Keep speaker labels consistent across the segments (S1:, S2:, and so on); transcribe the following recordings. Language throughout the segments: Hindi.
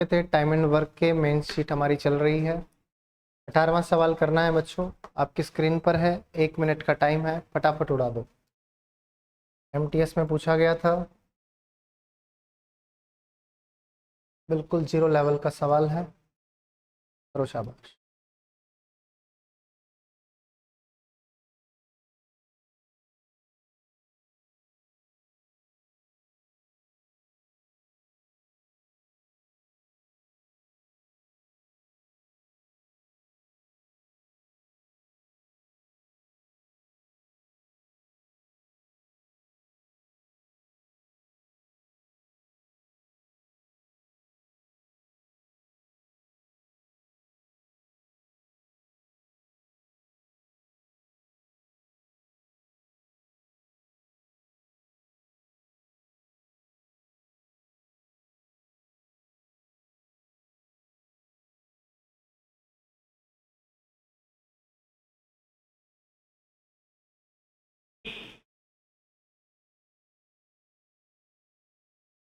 S1: टाइम एंड वर्क के मेन शीट हमारी चल रही है। 18वां सवाल करना है बच्चों, आपकी स्क्रीन पर है। 1 मिनट का टाइम है, फटाफट उड़ा दो। एमटीएस में पूछा गया था, बिल्कुल 0 लेवल का सवाल है। करो शाबाश।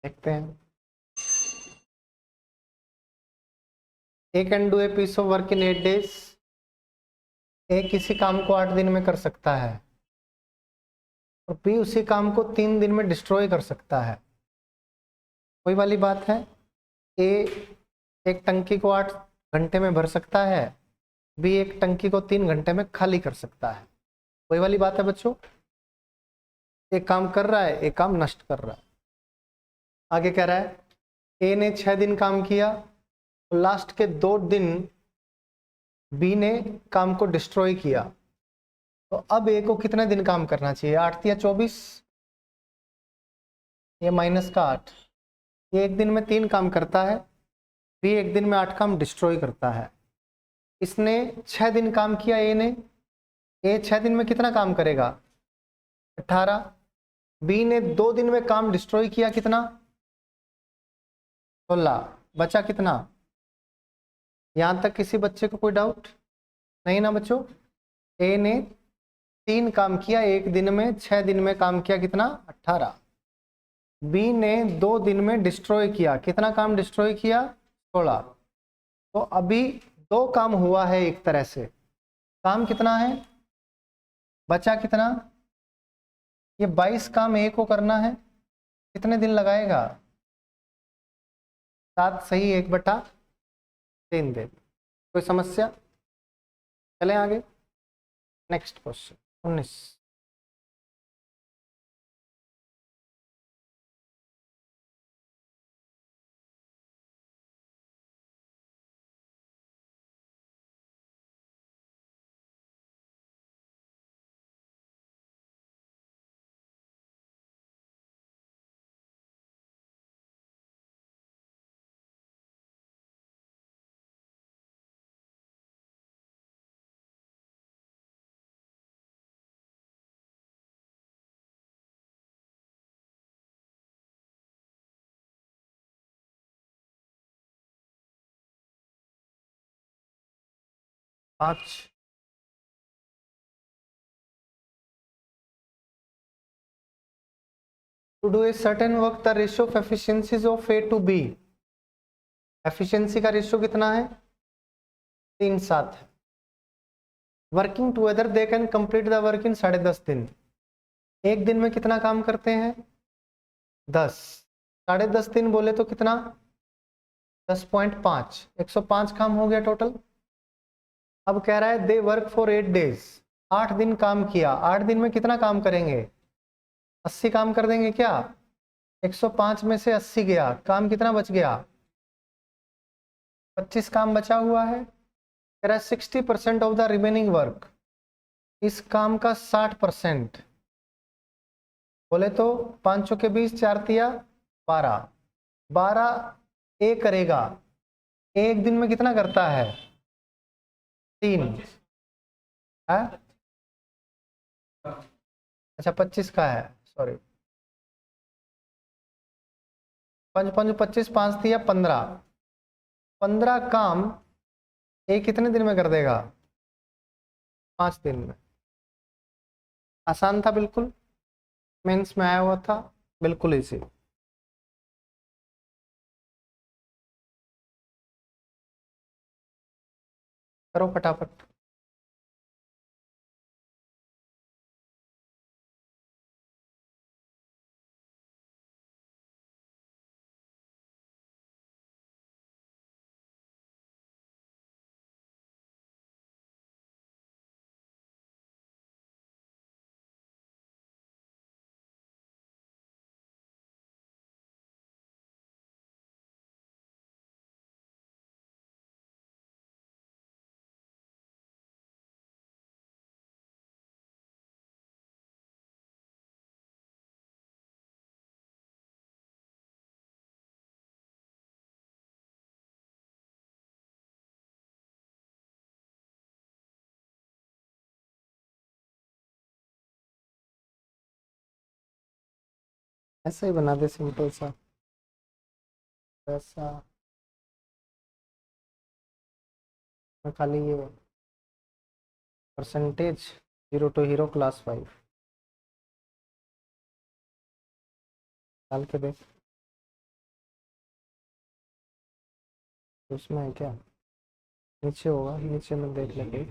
S1: देखते हैं। A can do a piece of work in 8 days। A किसी काम को 8 दिन में कर सकता है और बी उसी काम को 3 दिन में डिस्ट्रॉय कर सकता है। वही वाली बात है, ए एक टंकी को 8 घंटे में भर सकता है, बी एक टंकी को 3 घंटे में खाली कर सकता है। वही वाली बात है बच्चों, एक काम कर रहा है, एक काम नष्ट कर रहा है। आगे कह रहा है ए ने 6 दिन काम किया, लास्ट के 2 दिन बी ने काम को डिस्ट्रॉय किया, तो अब ए को कितने दिन काम करना चाहिए? 8 या 24 या -8? ये एक दिन में 3 काम करता है, बी एक दिन में 8 काम डिस्ट्रॉय करता है। इसने 6 दिन काम किया ए ने, ए 6 दिन में कितना काम करेगा? 18। बी ने 2 दिन में काम डिस्ट्रॉय किया, कितना? 16। बचा कितना? यहां तक किसी बच्चे को कोई डाउट नहीं ना बच्चों? ए ने 3 काम किया एक दिन में, 6 दिन में काम किया कितना? 18। बी ने 2 दिन में डिस्ट्रॉय किया, कितना काम डिस्ट्रॉय किया? 16। तो अभी 2 काम हुआ है एक तरह से। काम कितना है? बचा कितना? ये 22 काम ए को करना है, कितने दिन लगाएगा? 7 सही 1/3 दिन। कोई समस्या? चलें आगे। Next question 19। पाँच। To do a certain work, the ratio of efficiencies of A to B, efficiency का रेशियो कितना है? 3:7 है। Working together they can complete the work in 10.5 दिन। एक दिन में कितना काम करते हैं? 10। 10.5 दिन बोले तो कितना? 10.5, 105 काम हो गया टोटल। अब कह रहा है दे वर्क फॉर 8 days, 8 दिन काम किया। 8 दिन में कितना काम करेंगे? 80 काम कर देंगे क्या? 105 में से 80 गया, काम कितना बच गया? 25 काम बचा हुआ है। कह रहा है 60% ऑफ द रिमेनिंग वर्क, इस काम का 60%। बोले तो 5 चौके 20, 4 तिया 12, 12 ए करेगा। एक दिन में कितना करता है? 3 है? अच्छा 25 का है, सॉरी। 5 5 25, 5 तिया 15, 15 काम ए कितने दिन में कर देगा? 5 दिन में। आसान था बिल्कुल, मेंस में आया हुआ था, बिल्कुल इजी। करो फटाफट। ऐसे ही बना दे सिंपल सा ऐसा। मैं खाली ये परसेंटेज 0 टू हीरो क्लास 5 डाल के देख, उसमें है क्या? नीचे होगा, नीचे में देख लेंगे।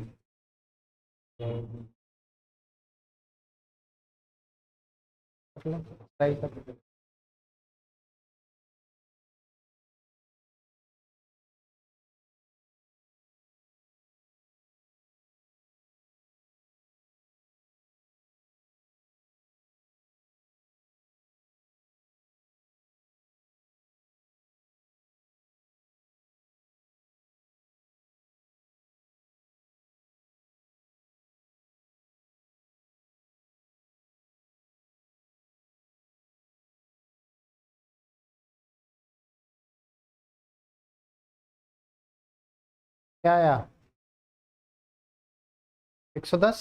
S1: कर ले, ट्राई कर। क्या आया? 110।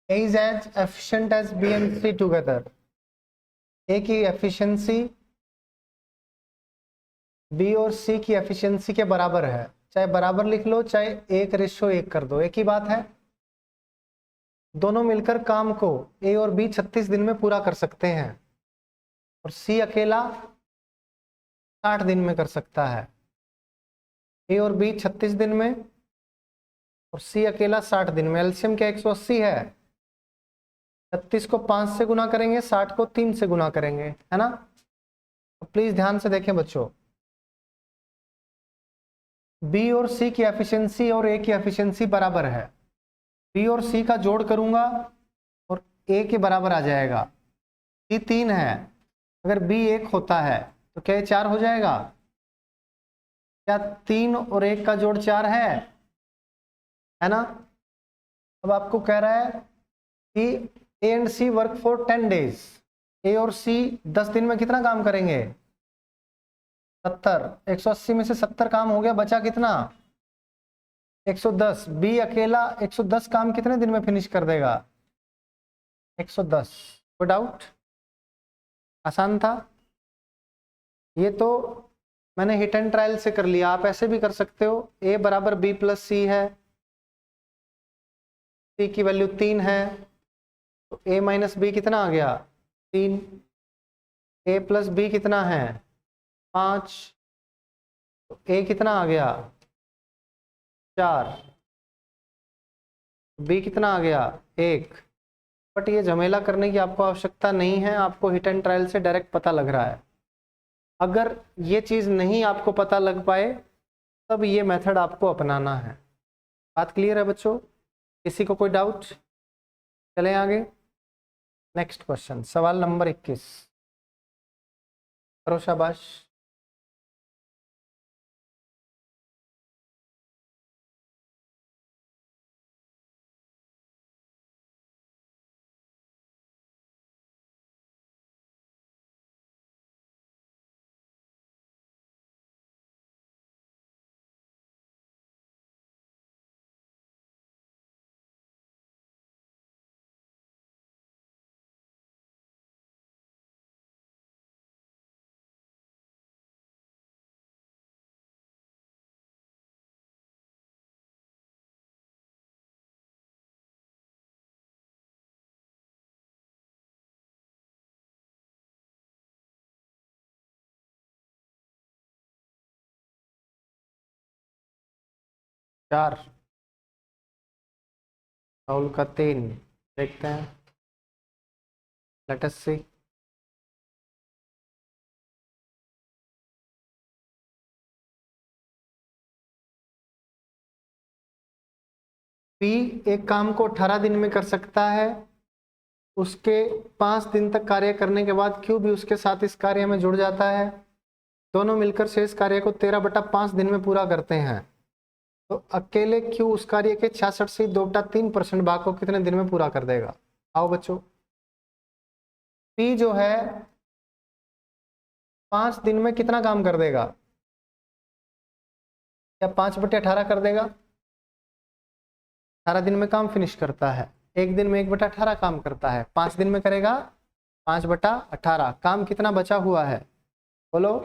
S1: A is as efficient as B and C together। A की एफिशिएंसी B और C की एफिशिएंसी के बराबर है। चाहे बराबर लिख लो, चाहे 1:1 कर दो, एक ही बात है। दोनों मिलकर काम को A और B 36 दिन में पूरा कर सकते हैं और C अकेला 60 दिन में कर सकता है। A और B 36 दिन में और C अकेला 60 दिन में। एलसीएम क्या 180 है। 36 को 5 से गुना करेंगे, 60 को 3 से गुना करेंगे, है ना? तो प्लीज ध्यान से देखें बच्चों, बी और सी की एफिशिएंसी और ए की एफिशिएंसी बराबर है। बी और सी का जोड़ करूंगा और ए के बराबर आ जाएगा। सी 3 है, अगर बी 1 होता है तो क्या ये 4 हो जाएगा? क्या 3 और 1 का जोड़ 4 है ना? अब आपको कह रहा है कि A and C work for 10 days. A और सी 10 दिन में कितना काम करेंगे? 70। 180 में से 70 काम हो गया, बचा कितना? 110। बी अकेला 110 काम कितने दिन में फिनिश कर देगा? 110। कोई डाउट? आसान था ये तो। मैंने हिट एंड ट्रायल से कर लिया, आप ऐसे भी कर सकते हो। ए बराबर बी प्लस सी है, सी की वैल्यू 3 है, तो ए माइनस बी कितना आ गया? 3। ए प्लस बी कितना है? 5। तो ए कितना आ गया? 4। बी कितना आ गया? 1। बट ये झमेला करने की आपको आवश्यकता नहीं है, आपको हिट एंड ट्रायल से डायरेक्ट पता लग रहा है। अगर ये चीज नहीं आपको पता लग पाए तब ये मेथड आपको अपनाना है। बात क्लियर है बच्चों? किसी को कोई डाउट? चलें आगे। नेक्स्ट क्वेश्चन, सवाल नंबर 21। करो शाबाश। 4, राहुल का 3। देखते हैं, लेट अस सी। पी एक काम को 18 दिन में कर सकता है, उसके 5 दिन तक कार्य करने के बाद क्यू भी उसके साथ इस कार्य में जुड़ जाता है। दोनों मिलकर शेष कार्य को 13/5 दिन में पूरा करते हैं। तो अकेले क्यू उस कार्य के 66 से 2/3% भाग को कितने दिन में पूरा कर देगा? आओ बच्चों, पी जो है 5 दिन में कितना काम कर देगा? क्या 5/18 कर देगा? 18 दिन में काम फिनिश करता है। एक दिन में 1/18 काम करता है, 5 दिन में करेगा 5/18। काम कितना बचा हुआ है बोलो?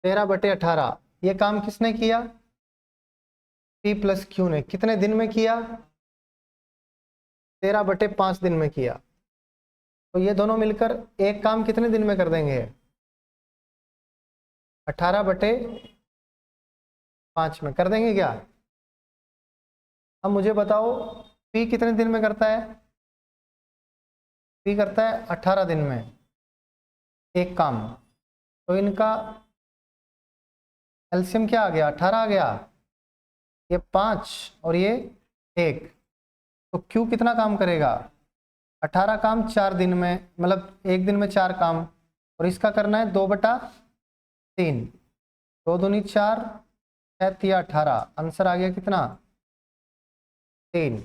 S1: 13/18। ये काम किसने किया? पी प्लस क्यू ने। कितने दिन में किया? 13/5 दिन में किया। तो ये दोनों मिलकर एक काम कितने दिन में कर देंगे? 18/5 में कर देंगे क्या? अब मुझे बताओ, पी कितने दिन में करता है? पी करता है 18 दिन में एक काम। तो इनका एलसीएम क्या आ गया? 18 आ गया। ये 5 और ये 1। तो क्यू कितना काम करेगा? 18 काम 4 दिन में, मतलब एक दिन में 4 काम। और इसका करना है 2/3। 2 दूनी 4, 6 तिया 18। आंसर आ गया कितना? 3।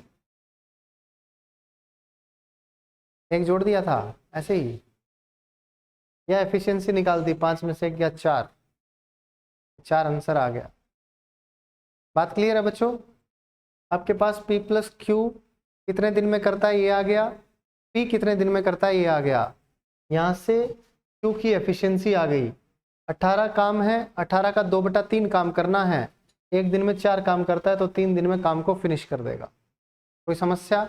S1: एक जोड़ दिया था ऐसे ही, या एफिशिएंसी निकाल दी, 5 में से 1 गया 4। 4 आंसर आ गया। बात क्लियर है बच्चों? आपके पास P प्लस क्यू कितने दिन में करता है ये आ गया, P कितने दिन में करता है ये आ गया। यहाँ से Q की एफिशिएंसी आ गई। 18 काम है, 18 का 2/3 काम करना है। एक दिन में 4 काम करता है, तो 3 दिन में काम को फिनिश कर देगा। कोई समस्या?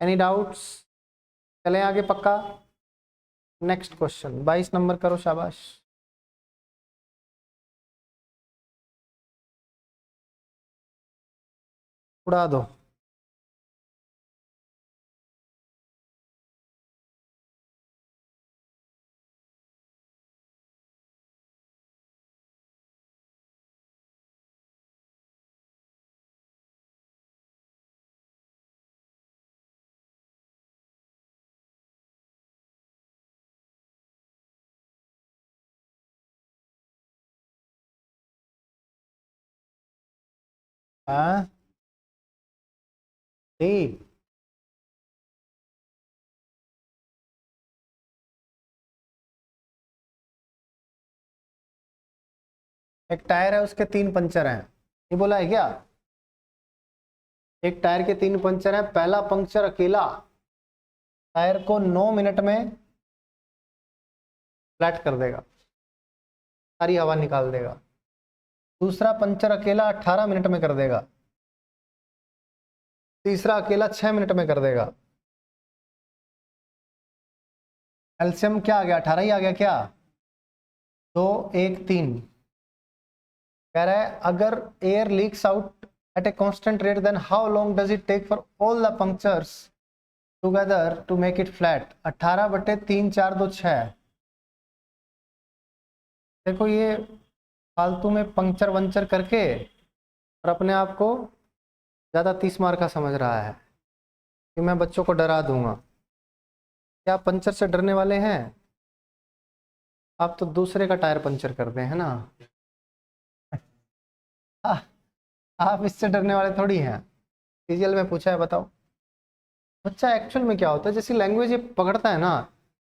S1: Any doubts? चलें आगे पक्का। नेक्स्ट क्वेश्चन 22 नंबर करो, शाबाश। उड़ा दो। हाँ ठीक। एक टायर है, उसके 3 पंचर हैं, ये बोला है क्या? एक टायर के 3 पंचर हैं, पहला पंक्चर अकेला टायर को 9 मिनट में फ्लैट कर देगा, सारी हवा निकाल देगा। दूसरा पंचर अकेला 18 मिनट में कर देगा। तीसरा अकेला 6 मिनट में कर देगा। एलसीएम क्या आ गया? 18 ही आ गया क्या? 2 1 3। कह रहा है अगर air leaks out at a constant rate, then how long does it take for all the punctures together to make it flat? 18/3 4 2 6। देखो ये फालतू में पंक्चर वंचर करके और अपने आप को ज़्यादा 30 मार्क का समझ रहा है कि मैं बच्चों को डरा दूंगा। क्या आप पंचर से डरने वाले हैं? आप तो दूसरे का टायर पंचर करते हैं ना। आ, आप इससे डरने वाले थोड़ी हैं। सीजीएल में पूछा है, बताओ। बच्चा एक्चुअल में क्या होता है, जैसी लैंग्वेज ये पकड़ता है ना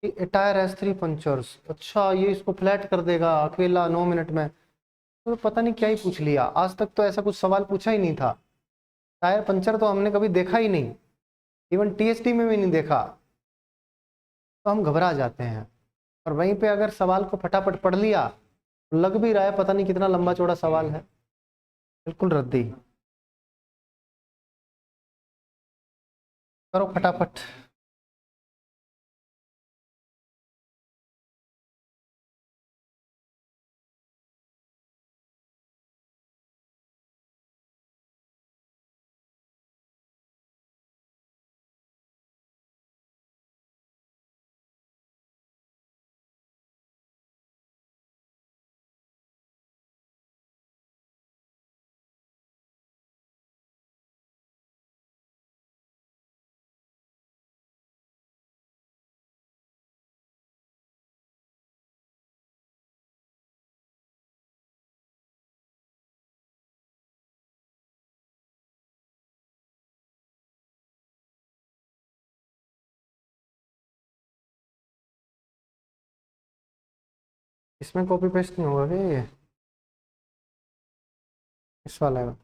S1: कि टायर हैज 3 पंचर्स, अच्छा ये इसको फ्लैट कर देगा अकेला 9 मिनट में, तो पता नहीं क्या ही पूछ लिया। आज तक तो ऐसा कुछ सवाल पूछा ही नहीं था। टायर पंचर तो हमने कभी देखा ही नहीं, इवन टीएसटी में भी नहीं देखा। तो हम घबरा जाते हैं, और वहीं पे अगर सवाल को फटाफट पढ़ लिया तो लग भी रहा है पता नहीं कितना लंबा चौड़ा सवाल है, बिल्कुल रद्दी। करो फटाफट। इसमें कॉपी पेस्ट नहीं होगा क्या ये? इस वाले में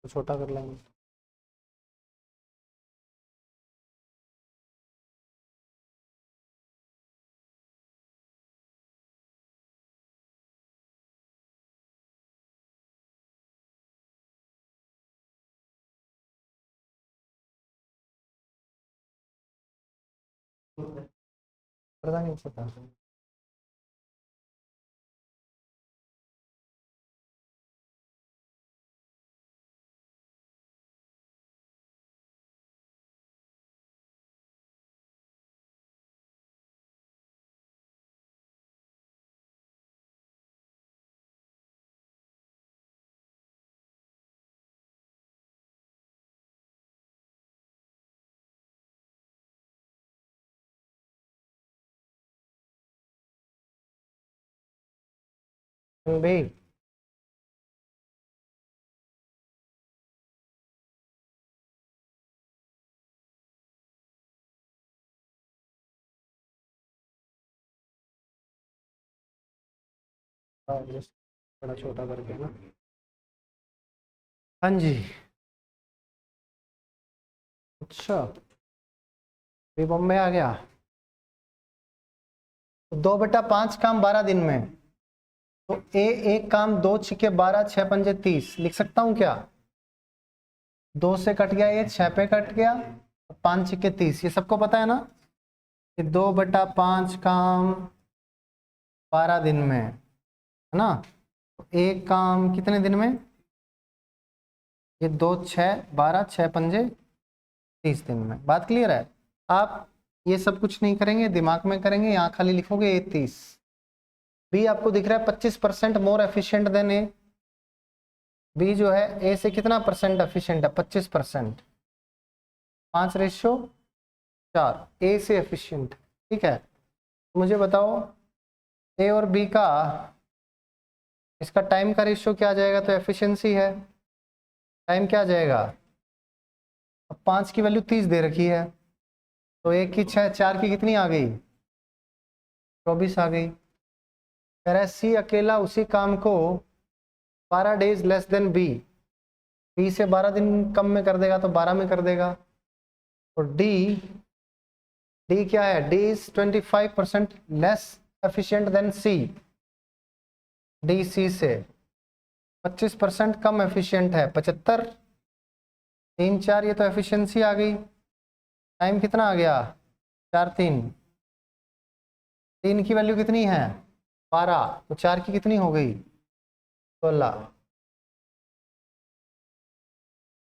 S1: तो छोटा कर लेंगे। पता नहीं पता। भाई बड़ा छोटा करके ना। हाँ जी। अच्छा, ये बॉम्बे आ गया। 2/5 काम 12 दिन में, तो एक काम 2 छिके 12 6 पंजे 30 लिख सकता हूं क्या? 2 से कट गया, ये 6 पे कट गया, 5 छिके 30, ये सबको पता है ना कि 2/5 काम 12 दिन में, है ना? तो एक काम कितने दिन में? ये 2 6 12 6 पंजे 30 दिन में। बात क्लियर है? आप ये सब कुछ नहीं करेंगे, दिमाग में करेंगे, यहाँ खाली लिखोगे ए 30। बी आपको दिख रहा है 25% मोर एफिशिएंट देन ए। बी जो है ए से कितना परसेंट एफिशिएंट है? 25%। 5:4 ए से एफिशिएंट। ठीक है, मुझे बताओ ए और बी का इसका टाइम का रेशियो क्या आ जाएगा? तो एफिशिएंसी है, टाइम क्या आ जाएगा? अब 5 की वैल्यू 30 दे रखी है, तो 1 की 6 4 की कितनी आ गई? 24 आ गई। कह रहा है सी अकेला उसी काम को 12 days less than B, B से 12 दिन कम में कर देगा तो 12 में कर देगा। और डी, डी क्या है? D is 25% less efficient than C. D C से 25% कम एफिशिएंट है, 75। 3 4, ये तो एफिशिएंसी आ गई। टाइम कितना आ गया? 4 3, 3 की वैल्यू कितनी है? 12, तो 4 की कितनी हो गई? 16।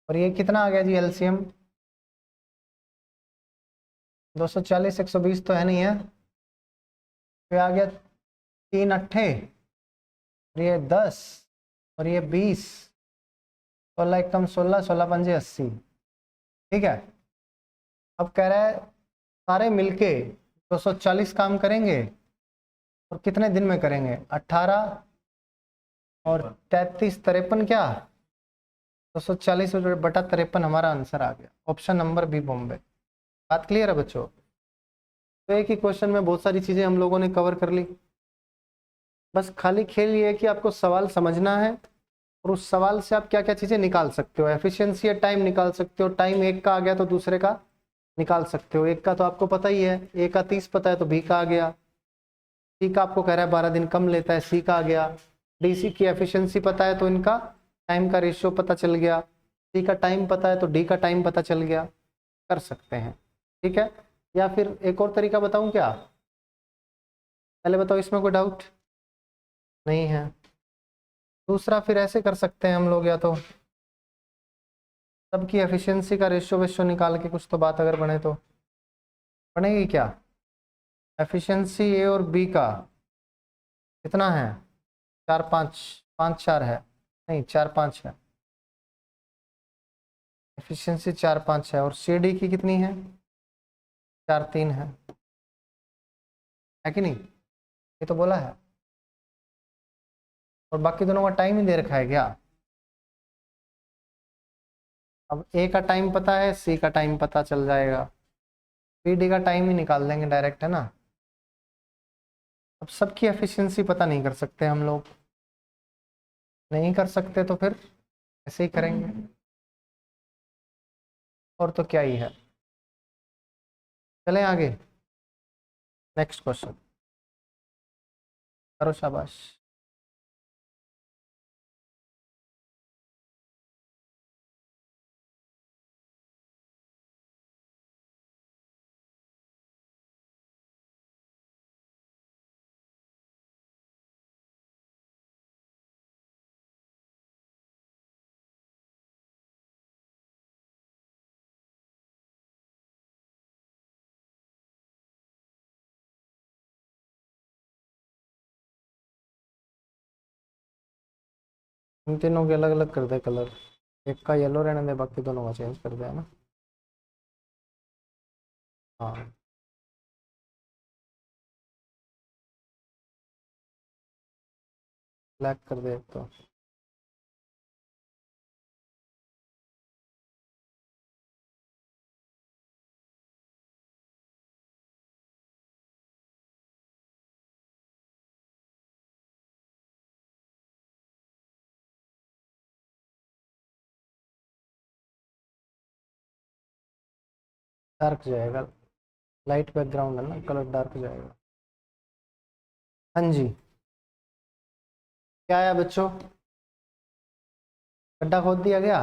S1: और ये कितना आ गया जी एलसीएम? 240 120 तो है नहीं है, फिर आ गया 3 अट्ठे, और ये 10, और ये 20, 16 एकम 16, 16 पंजे 80। ठीक है, अब कह रहा है सारे मिलके 240 काम करेंगे, और कितने दिन में करेंगे? 18 और 33 53, क्या 240/53 हमारा आंसर आ गया। Option number B Bombay. बात क्लियर है बच्चों? तो एक ही क्वेश्चन में बहुत सारी चीजें हम लोगों ने कवर कर ली। बस खाली खेल ये है कि आपको सवाल समझना है, और उस सवाल से आप क्या क्या चीजें निकाल सकते हो। एफिशिएंसी या टाइम निकाल सकते हो, टाइम एक का आ गया तो दूसरे का निकाल सकते हो। एक का तो आपको पता ही है, ए का 30 पता है तो बी का आ गया। सी का आपको कह रहा है 12 दिन कम लेता है, सी का आ गया। डीसी की एफिशिएंसी पता है तो इनका टाइम का रेशियो पता चल गया। सी का टाइम पता है तो डी का टाइम पता चल गया। कर सकते हैं, ठीक है। या फिर एक और तरीका बताऊं क्या? पहले बताओ, इसमें कोई डाउट नहीं है? दूसरा फिर ऐसे कर सकते हैं हम लोग, या तो सबकी एफिशिएंसी का रेशियो वेशियो निकाल के कुछ तो बात अगर बने तो बनेगी क्या? एफिशिएंसी ए और बी का कितना है? 4 5 5 4 है, नहीं 4 5 है। एफिशिएंसी 4 5 है, और सी डी की कितनी है? 4 3 है कि नहीं? ये तो बोला है। और बाकी दोनों का टाइम ही दे रखा है क्या? अब ए का टाइम पता है, सी का टाइम पता चल जाएगा, पी डी का टाइम ही निकाल देंगे डायरेक्ट, है ना। अब सबकी एफिशिएंसी पता नहीं कर सकते हम लोग, नहीं कर सकते तो फिर ऐसे ही करेंगे, और तो क्या ही है। चलें आगे, नेक्स्ट क्वेश्चन करो, शाबाश। इन तीनों के अलग अलग कर दे कलर, एक का येलो रहने दे, बाकी दोनों का चेंज कर दे, है ना। हाँ, ब्लैक कर दे एक तो। डार्क जाएगा, लाइट बैकग्राउंड है ना, कलर डार्क जाएगा। हाँ जी, क्या आया बच्चों? गड्ढा खोद दिया गया।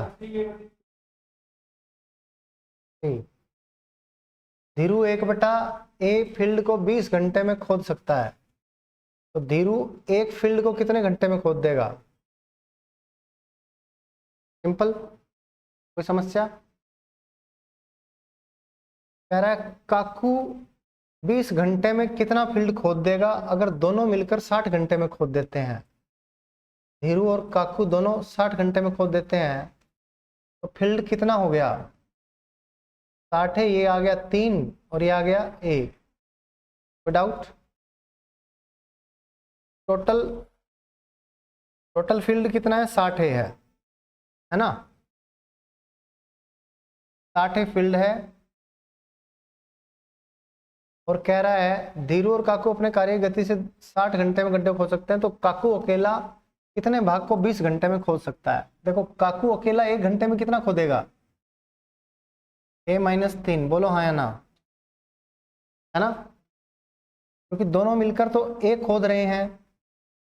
S1: ठीक। धीरू 1/A फील्ड को 20 घंटे में खोद सकता है, तो धीरू एक फील्ड को कितने घंटे में खोद देगा? सिंपल, कोई समस्या? कह रहा है काकू 20 घंटे में कितना फील्ड खोद देगा अगर दोनों मिलकर 60 घंटे में खोद देते हैं। धीरू और काकू दोनों 60 घंटे में खोद देते हैं, तो फील्ड कितना हो गया? 60 है, ये आ गया 3 और ये आ गया 1। विदाउट टोटल, टोटल फील्ड कितना है? 60 है ना। 60 फील्ड है, और कह रहा है धीरू और काकू अपने कार्य गति से 60 घंटे में गड्ढे खोद सकते हैं, तो काकू अकेला कितने भाग को 20 घंटे में खोद सकता है? देखो काकू अकेला 1 घंटे में कितना खोदेगा? A-3, बोलो हाँ या ना, है ना। क्योंकि दोनों मिलकर तो A खोद रहे हैं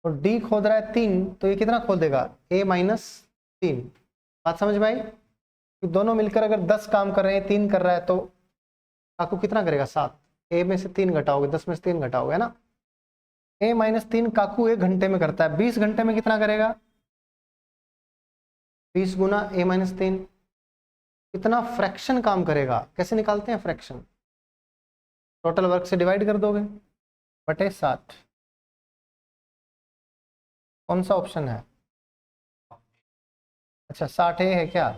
S1: और D खोद रहा है 3, तो ये कितना खोदेगा? A-3। बात समझ में आई? कि दोनों मिलकर अगर 10 काम कर रहे हैं, 3 कर रहा है, तो काकू कितना करेगा? 7। A में से 3 घटाओगे, 10 में से 3 घटाओगे, है ना। A-3 काकू 1 घंटे में करता है, 20 घंटे में कितना करेगा? 20 गुना A-3, कितना फ्रैक्शन काम करेगा? कैसे निकालते हैं फ्रैक्शन? टोटल वर्क से डिवाइड कर दोगे बटे 60। कौन सा ऑप्शन है? अच्छा, 60 है क्या?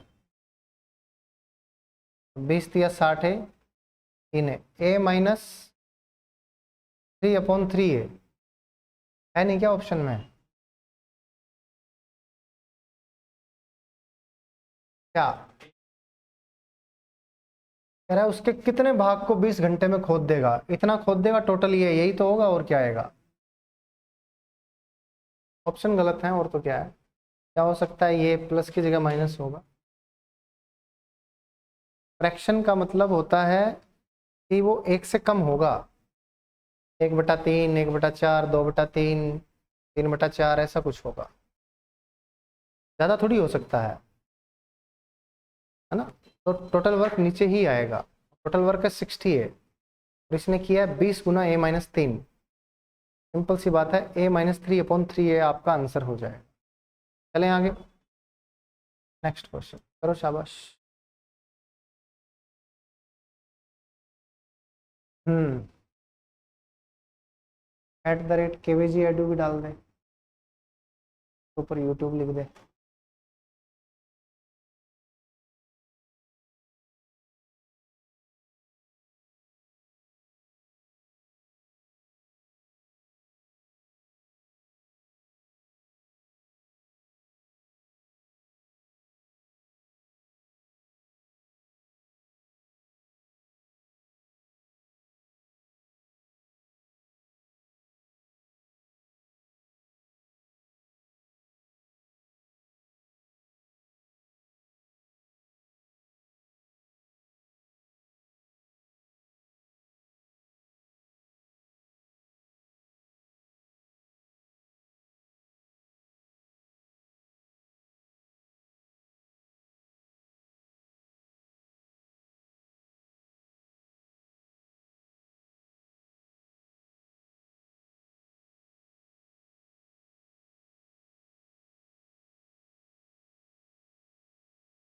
S1: 20 दिया 60 है, 3 है। A-3/3 है नहीं क्या ऑप्शन में? क्या कह रहा है? उसके कितने भाग को 20 घंटे में खोद देगा? इतना खोद देगा टोटल, ये यही तो होगा, और क्या आएगा? ऑप्शन गलत है, और तो क्या है? क्या हो सकता है? ये प्लस की जगह माइनस होगा। फ्रैक्शन का मतलब होता है कि वो 1 से कम होगा। 1/3, 1/4, 2/3, 3/4, ऐसा कुछ होगा, ज़्यादा थोड़ी हो सकता है ना। तो टोटल वर्क नीचे ही आएगा। टोटल वर्क है 60 है, और इसने किया है 20 गुना A-3। सिंपल सी बात है, A-3/3 ये आपका आंसर हो जाएगा। चलें आगे, नेक्स्ट क्वेश्चन करो, शाबाश। @KVG edu भी डाल दे, ऊपर यूट्यूब लिख दे।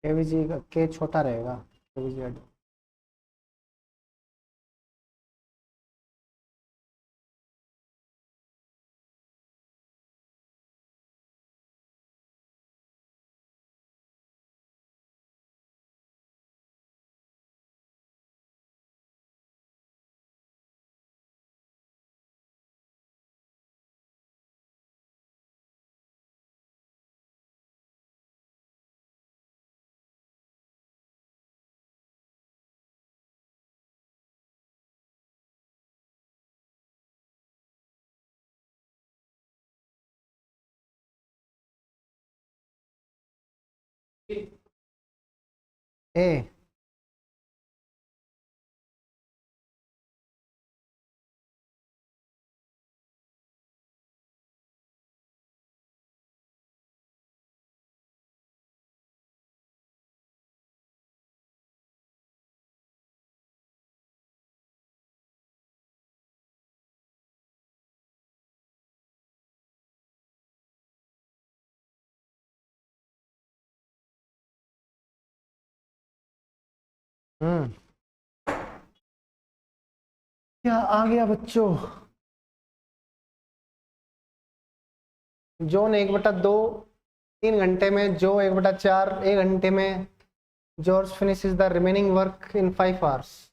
S1: केवीजी का के छोटा रहेगा, केवीजी। ए हम्म, क्या आ गया बच्चों? जोन 1/2 3 घंटे में, जो 1/4 1 घंटे में। George finishes the remaining work in 5 hours.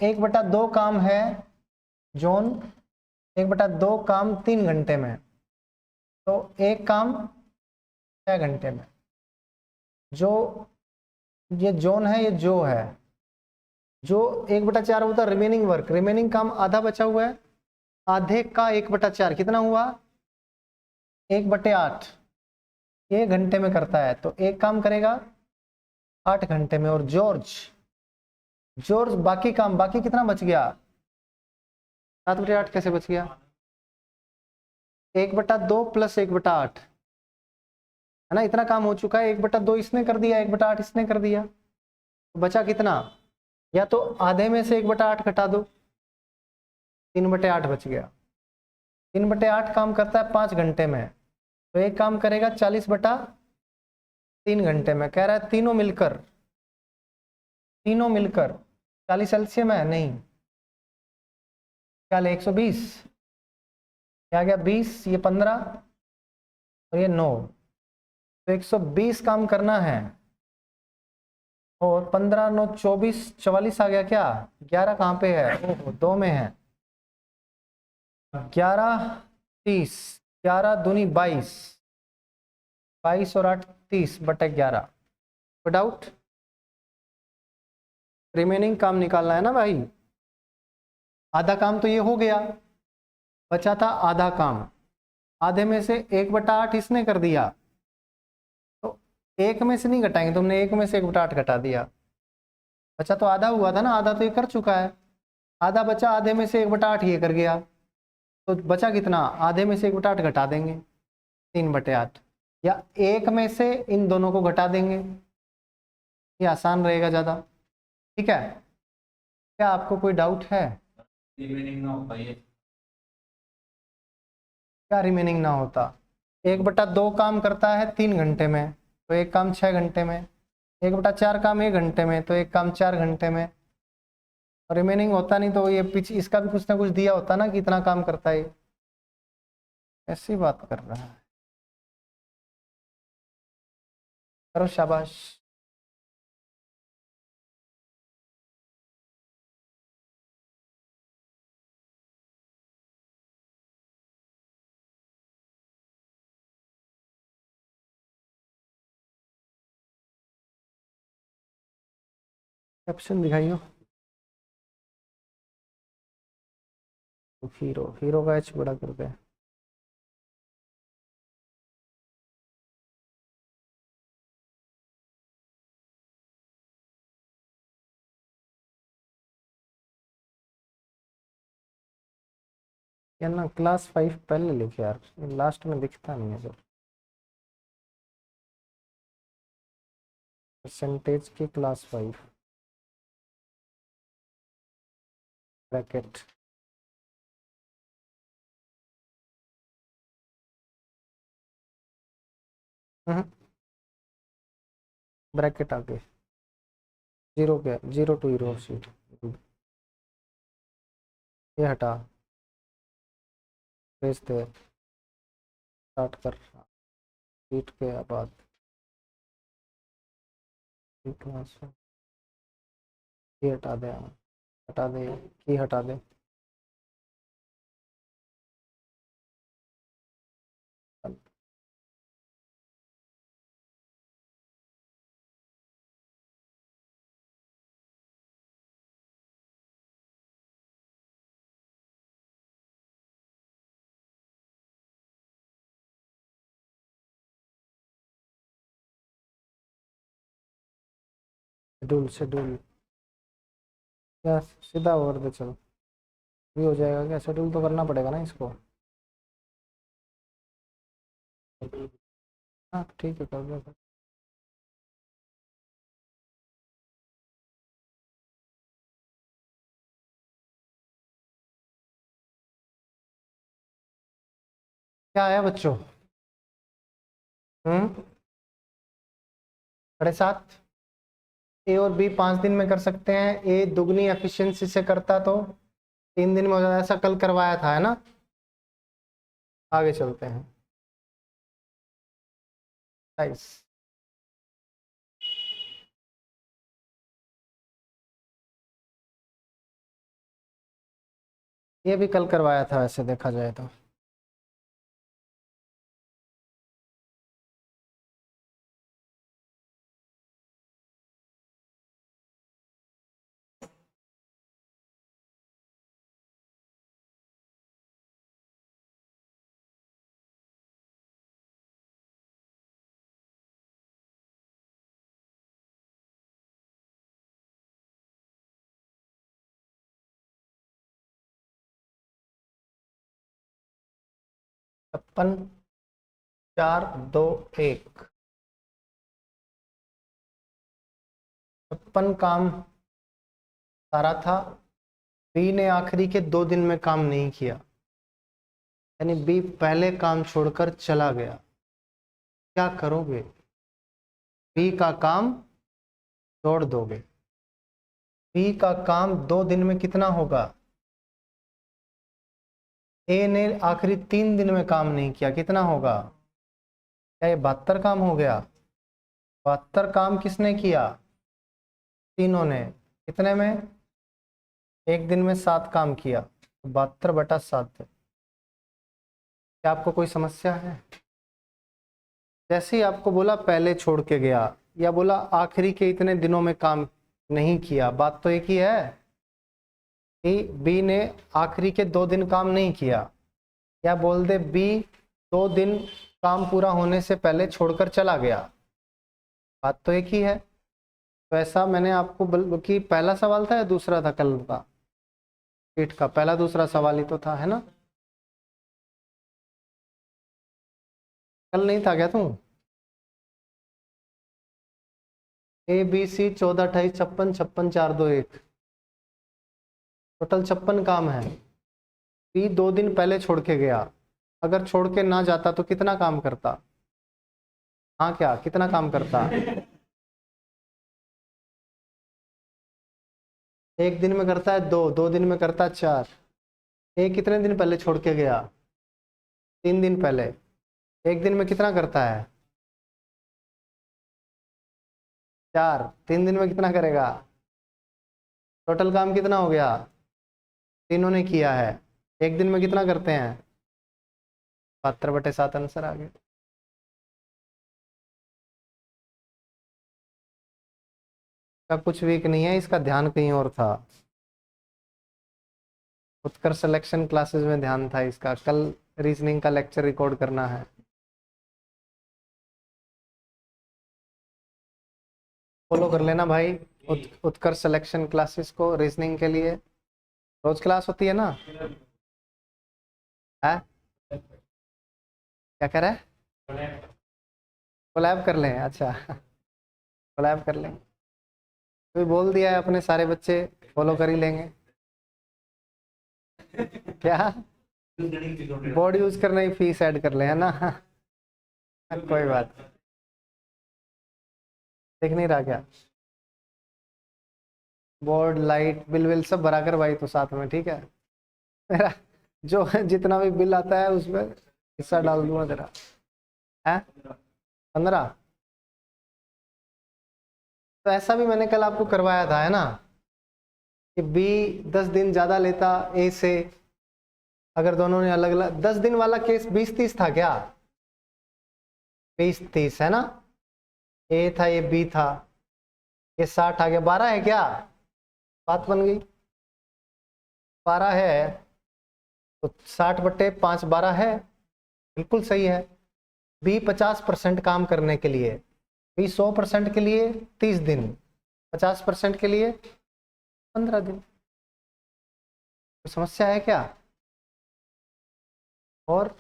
S1: 1/2 काम है जोन, 1/2 काम 3 घंटे में, तो एक काम 6 घंटे में। जो ये जोन है, ये जो है, जो 1/4 होता है रिमेनिंग वर्क, रिमेनिंग काम आधा बचा हुआ है, आधे का 1/4 कितना हुआ? 1/8। 1 घंटे में करता है, तो एक काम करेगा 8 घंटे में। और जॉर्ज, जॉर्ज बाकी काम, बाकी कितना बच गया? 7/8 कैसे बच गया? 1/2 प्लस 1/8 है ना, इतना काम हो चुका है। 1/2 इसने कर दिया, 1/8 इसने कर दिया, तो बचा कितना? या तो आधे में से 1/8 घटा दो, 3/8 बच गया। 3/8 काम करता है 5 घंटे में, तो एक काम करेगा 40/3 घंटे में। कह रहा है तीनों मिलकर, तीनों मिलकर 40 एलसीएम है नहीं, क्या ले 120, क्या गया 20, ये 15 और ये 9, तो 120 काम करना है। और 15 9 24 44 आ गया क्या? 11 कहाँ पे है? ओहो 2 में है। 11 30, 11 दूनी 22, 22 और 8 30/11। कोई डाउट? रिमेनिंग काम निकालना है ना भाई। आधा काम तो ये हो गया, बचा था आधा काम, आधे में से 1/8 इसने कर दिया, तो एक में से नहीं घटाएंगे, तुमने एक में से 1/8 घटा दिया, बचा तो आधा हुआ था ना, आधा तो ये कर चुका है, आधा बचा, आधे में से 1/8 ये कर गया, तो बचा कितना? आधे में से 1/8 घटा देंगे, 3/8, या एक में से इन दोनों को घटा देंगे, ये आसान रहेगा ज़्यादा। ठीक है, क्या आपको कोई डाउट है?
S2: रिमेनिंग ना होता ये,
S1: क्या रिमेनिंग ना होता? 1/2 काम करता है 3 घंटे में, तो एक काम 6 घंटे में। 1/4 काम 1 घंटे में, तो एक काम 4 घंटे में। और रिमेनिंग होता नहीं तो ये पीछे इसका भी कुछ ना कुछ दिया होता ना कि इतना काम करता है। ऐसी बात कर रहा है, करो शाबाश। ऑप्शन दिखाइयो। हीरो, हीरो का एच बड़ा कर दे। या ना क्लास 5 पहले लिखे यार, लास्ट में दिखता नहीं है। जो परसेंटेज की क्लास 5 ब्रैकेट। ब्रैकेट आगे, जीरो के, जीरो टू हीरो शीट, ये हटा, भेज दे, स्टार्ट कर, शीट के बाद ये हटा दे, हटा दे, की हटा दे, शेड्यूल शेड्यूल, क्या सीधा ओवर दे, चलो भी हो जाएगा क्या? शेड्यूल तो करना पड़ेगा ना इसको। हाँ ठीक है, कर दो। क्या आया बच्चों? 7.5। ए और बी 5 दिन में कर सकते हैं, ए दुगनी एफिशिएंसी से करता तो 3 दिन में हो जाता, ऐसा कल करवाया था, है ना? आगे चलते हैं। 28। ये भी कल करवाया था वैसे देखा जाए तो। छप्पन, 4, 2, 1। 56 काम सारा था, बी ने आखिरी के 2 दिन में काम नहीं किया, यानी बी पहले काम छोड़कर चला गया। क्या करोगे? बी का काम छोड़ दोगे। बी का काम 2 दिन में कितना होगा? ए ने आखिरी 3 दिन में काम नहीं किया, कितना होगा? क्या ये 72 काम हो गया? 72 काम किसने किया? तीनों ने। कितने में? एक दिन में 7 काम किया, 72/7। क्या आपको कोई समस्या है? जैसे ही आपको बोला पहले छोड़ के गया, या बोला आखिरी के इतने दिनों में काम नहीं किया, बात तो एक ही है कि बी ने आखिरी के 2 दिन काम नहीं किया, या बोल दे बी 2 दिन काम पूरा होने से पहले छोड़कर चला गया, बात तो एक ही है। तो ऐसा मैंने आपको कि पहला सवाल था या दूसरा था कल का शीट का? पहला दूसरा सवाल ही तो था, है ना? कल नहीं था क्या तुम? ए बी सी 14, 28, 56, 56, 4, 2, 1, टोटल 56 काम है। बी 2 दिन पहले छोड़ के गया, अगर छोड़ के ना जाता तो कितना काम करता? हाँ, क्या कितना काम करता? एक दिन में करता है 2, 2 दिन में करता है 4। एक कितने दिन पहले छोड़ के गया? 3 दिन पहले। एक दिन में कितना करता है? 4। 3 दिन में कितना करेगा? टोटल काम कितना हो गया? तीनों ने किया है। एक दिन में कितना करते हैं? 72/7 आंसर आ गया। का कुछ वीक नहीं है, इसका ध्यान कहीं और था। उत्कर्ष सिलेक्शन क्लासेस में ध्यान था इसका, कल रीजनिंग का लेक्चर रिकॉर्ड करना है। फॉलो कर लेना भाई उत्कर्ष सिलेक्शन क्लासेस को रीजनिंग के लिए। रोज क्लास होती है ना? है? क्या कह रहा है? कोलैब कर लें? अच्छा कोलैब कर लें, तो बोल दिया है, अपने सारे बच्चे फॉलो कर ही लेंगे। क्या बोर्ड यूज करने की फीस ऐड कर ले, है ना? कोई बात। देख नहीं रहा क्या? बोर्ड, लाइट, बिल विल सब भरा कर भाई तो साथ में, ठीक है? मेरा जो जितना भी बिल आता है उसमें हिस्सा डाल दूंगा तेरा। है 15? तो ऐसा भी मैंने कल आपको करवाया था, है ना, कि बी 10 दिन ज़्यादा लेता ए से, अगर दोनों ने अलग अलग। 10 दिन वाला केस 20-30 था क्या? 20-30 है ना? ए था, ये बी था, ये 60 आ गया। 12 है क्या? बात बन गई। 12 है तो 60/5 12 है, बिल्कुल सही है। बी 50% काम करने के लिए, बी 100% के लिए 30 दिन, 50% के लिए 15 दिन। कोई समस्या है क्या? और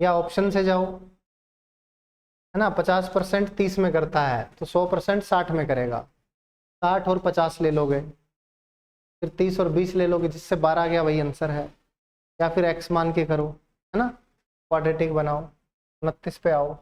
S1: या ऑप्शन से जाओ, है ना? 50% 30 में करता है तो 100% 60 में करेगा। 60 और 50 ले लोगे, फिर 30 और 20 ले लोगे, जिससे 12 आ गया, वही आंसर है। या फिर एक्स मान के करो, है ना, क्वाड्रेटिक बनाओ, 29 पे आओ।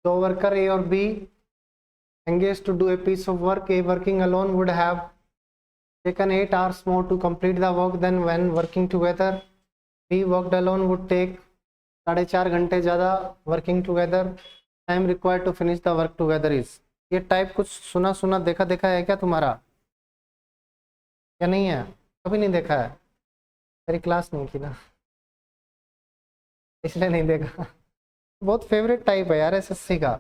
S1: दो वर्कर ए और B engaged to do a piece of work. A working alone would have taken 8 hours more to complete the work than when working together. B worked alone would take 4.5 घंटे ज़्यादा, working together time required to finish the work together is। ये टाइप कुछ सुना सुना देखा देखा है क्या तुम्हारा, या नहीं है? कभी नहीं देखा है? मेरी क्लास नहीं की ना, इसलिए नहीं देखा। बहुत फेवरेट टाइप है यार एसएससी का,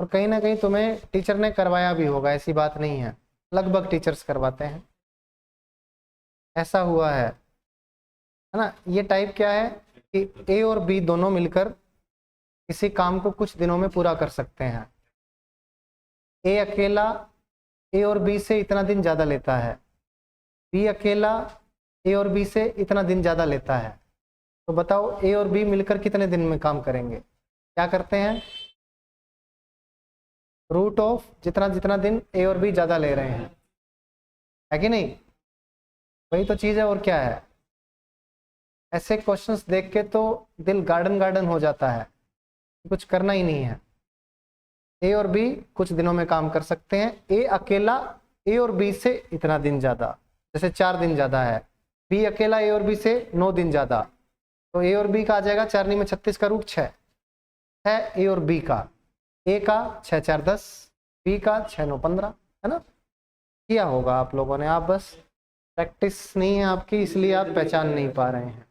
S1: और कहीं ना कहीं तुम्हें टीचर ने करवाया भी होगा, ऐसी बात नहीं है, लगभग टीचर्स करवाते हैं, ऐसा हुआ है ना? ये टाइप क्या है कि ए और बी दोनों मिलकर किसी काम को कुछ दिनों में पूरा कर सकते हैं। ए अकेला ए और बी से इतना दिन ज़्यादा लेता है, बी अकेला ए और बी से इतना दिन ज़्यादा लेता है। तो बताओ ए और बी मिलकर कितने दिन में काम करेंगे? क्या करते हैं? रूट ऑफ जितना जितना दिन ए और बी ज़्यादा ले रहे हैं, है कि नहीं? वही तो चीज़ है, और क्या है? ऐसे क्वेश्चंस देख के तो दिल गार्डन गार्डन हो जाता है, कुछ करना ही नहीं है। ए और बी कुछ दिनों में काम कर सकते हैं, ए अकेला ए और बी से इतना दिन ज़्यादा, जैसे 4 दिन ज़्यादा है, बी अकेला ए और बी से 9 दिन ज़्यादा, तो ए और बी का आ जाएगा 4 में 36 का रूट 6 है ए और बी का, ए का 6 4 10, बी का 6 9 15, है ना? किया होगा आप लोगों ने, आप बस प्रैक्टिस नहीं है आपकी, इसलिए आप पहचान नहीं पा रहे हैं।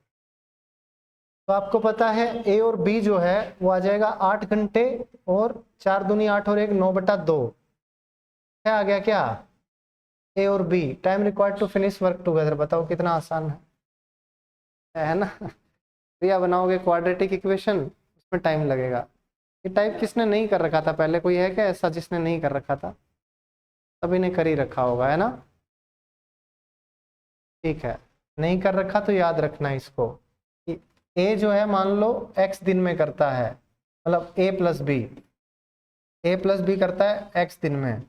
S1: तो आपको पता है ए और बी जो है वो आ जाएगा 8 घंटे, और 4 दूनी 8 और 1 9/2, क्या आ गया? क्या ए और B time required to finish work together. बताओ कितना आसान है ना? क्रिया बनाओगे क्वाड्रेटिक इक्वेशन, उसमें टाइम लगेगा। ये टाइप किसने नहीं कर रखा था पहले? कोई है क्या ऐसा जिसने नहीं कर रखा था? सभी ने कर ही रखा होगा, है ना? ठीक है, नहीं कर रखा तो याद रखना इसको कि ए जो है मान लो x दिन में करता है, मतलब a प्लस बी करता है x दिन में,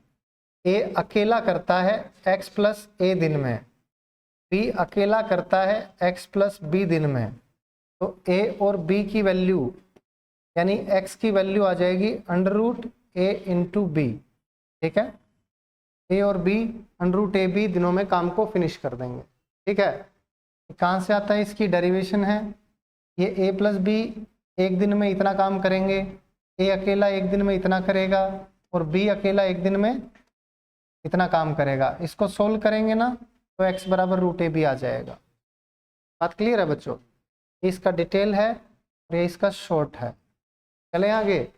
S1: ए अकेला करता है x प्लस a दिन में, बी अकेला करता है x प्लस b दिन में। तो a और b की वैल्यू यानी x की वैल्यू आ जाएगी under root a into B. ठीक है, a और b under root A B दिनों में काम को फिनिश कर देंगे। ठीक है, कहाँ से आता है, इसकी डेरिवेशन है, ये a प्लस बी एक दिन में इतना काम करेंगे, a अकेला एक दिन में इतना करेगा और b अकेला एक दिन में इतना काम करेगा। इसको सोल्व करेंगे ना तो x बराबर रूट ए बी आ जाएगा। बात क्लियर है बच्चों? इसका डिटेल है और ये इसका शॉर्ट है। चले आगे,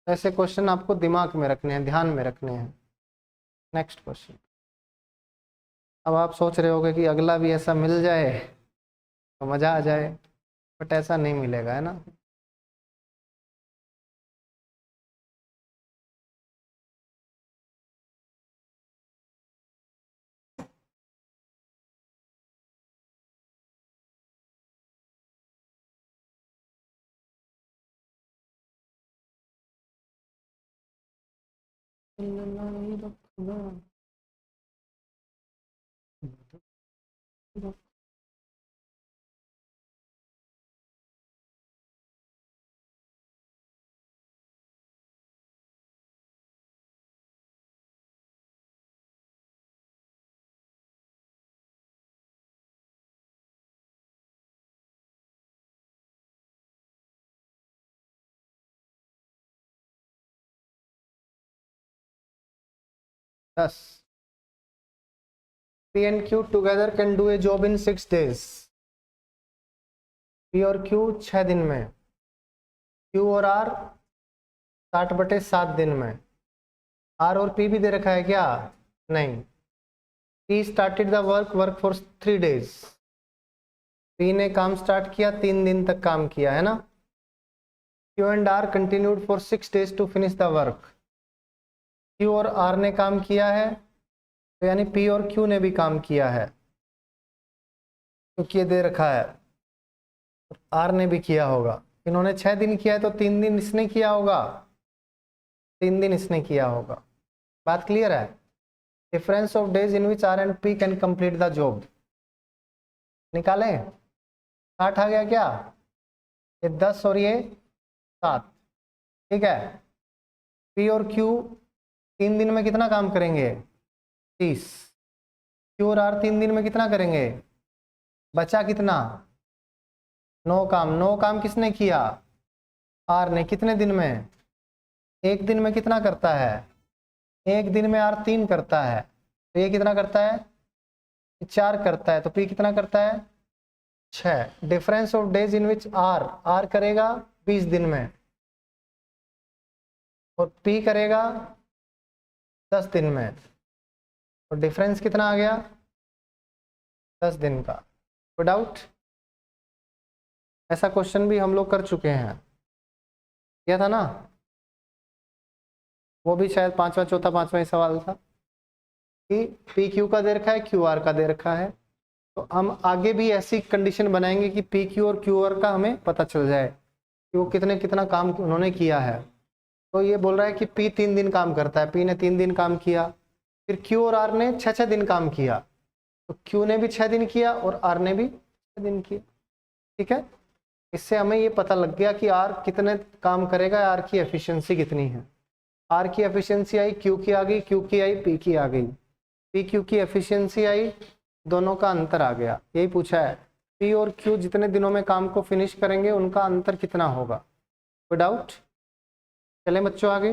S1: ऐसे क्वेश्चन आपको दिमाग में रखने हैं, ध्यान में रखने हैं। Next question. अब आप सोच रहे होगे कि अगला भी ऐसा मिल जाए तो मज़ा आ जाए, बट ऐसा नहीं मिलेगा, है ना। Thus, P and Q together can do a job in 6 days. P और Q 6 दिन में, Q और R 60/7 दिन में। R और P भी दे रखा है क्या? नहीं। P started the work for 3 days. P ने काम स्टार्ट किया, 3 दिन तक काम किया, है ना। Q and R continued for 6 days to finish the work. Q और R ने काम किया है तो यानी P और Q ने भी काम किया है, क्योंकि ये दे रखा है। R ने भी किया होगा, इन्होंने 6 दिन किया है तो 3 दिन इसने किया होगा, 3 दिन इसने किया होगा। बात क्लियर है? Difference of days in which R and P can complete the job निकालें। 60 आ गया क्या? ये 10 और ये 7। ठीक है, P और Q 3 दिन में कितना काम करेंगे? 30। Q और R 3 दिन में कितना करेंगे? बचा कितना? 9 काम। 9 काम किसने किया? R ने। कितने दिन में? एक दिन में कितना करता है? एक दिन में R 3 करता है, तो ये कितना करता है? 4 करता है, तो P कितना करता है? 6। Difference of days in which R करेगा 20 दिन में और P करेगा 10 दिन में, और डिफरेंस कितना आ गया? 10 दिन का। कोई डाउट? ऐसा क्वेश्चन भी हम लोग कर चुके हैं, किया था ना, वो भी शायद 5वां चौथा 5वां ही सवाल था कि पी क्यू का दे रखा है, क्यू आर का दे रखा है, तो हम आगे भी ऐसी कंडीशन बनाएंगे कि पी क्यू और क्यू आर का हमें पता चल जाए कि वो कितना काम उन्होंने किया है। तो ये बोल रहा है कि पी 3 दिन काम करता है, पी ने 3 दिन काम किया, फिर क्यू और आर ने 6 दिन काम किया, तो क्यू ने भी 6 दिन किया और आर ने भी 6 दिन किया। ठीक है, इससे हमें ये पता लग गया कि आर कितने काम करेगा, आर की एफिशिएंसी कितनी है। आर की एफिशिएंसी आई, क्यू की आ गई, क्यू की आई, पी की आ गई, पी क्यू की एफिशिएंसी आई, दोनों का अंतर आ गया। यही पूछा है, पी और क्यू जितने दिनों में काम को फिनिश करेंगे उनका अंतर कितना होगा। कोई डाउट? चले बच्चों आगे।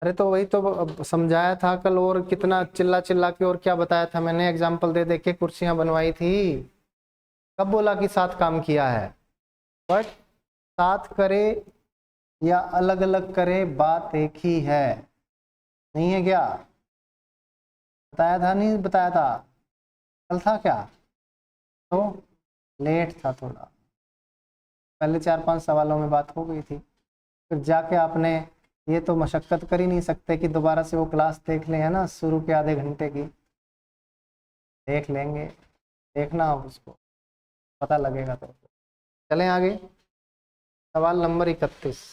S1: अरे तो वही तो समझाया था कल, और कितना चिल्ला चिल्ला के और क्या बताया था मैंने, एग्जाम्पल दे दे के कुर्सियां बनवाई थी। कब बोला कि 7 काम किया है? बट 7 करे या अलग अलग करे बात एक ही है, नहीं है क्या? बताया था नहीं बताया था? कल था क्या? तो लेट था थोड़ा, पहले 4-5 सवालों में बात हो गई थी, फिर जाके आपने ये तो मशक्कत कर ही नहीं सकते कि दोबारा से वो क्लास देख लें, है ना, शुरू के आधे घंटे की देख लेंगे। देखना आप उसको, पता लगेगा तो। चलें आगे, सवाल नंबर 31।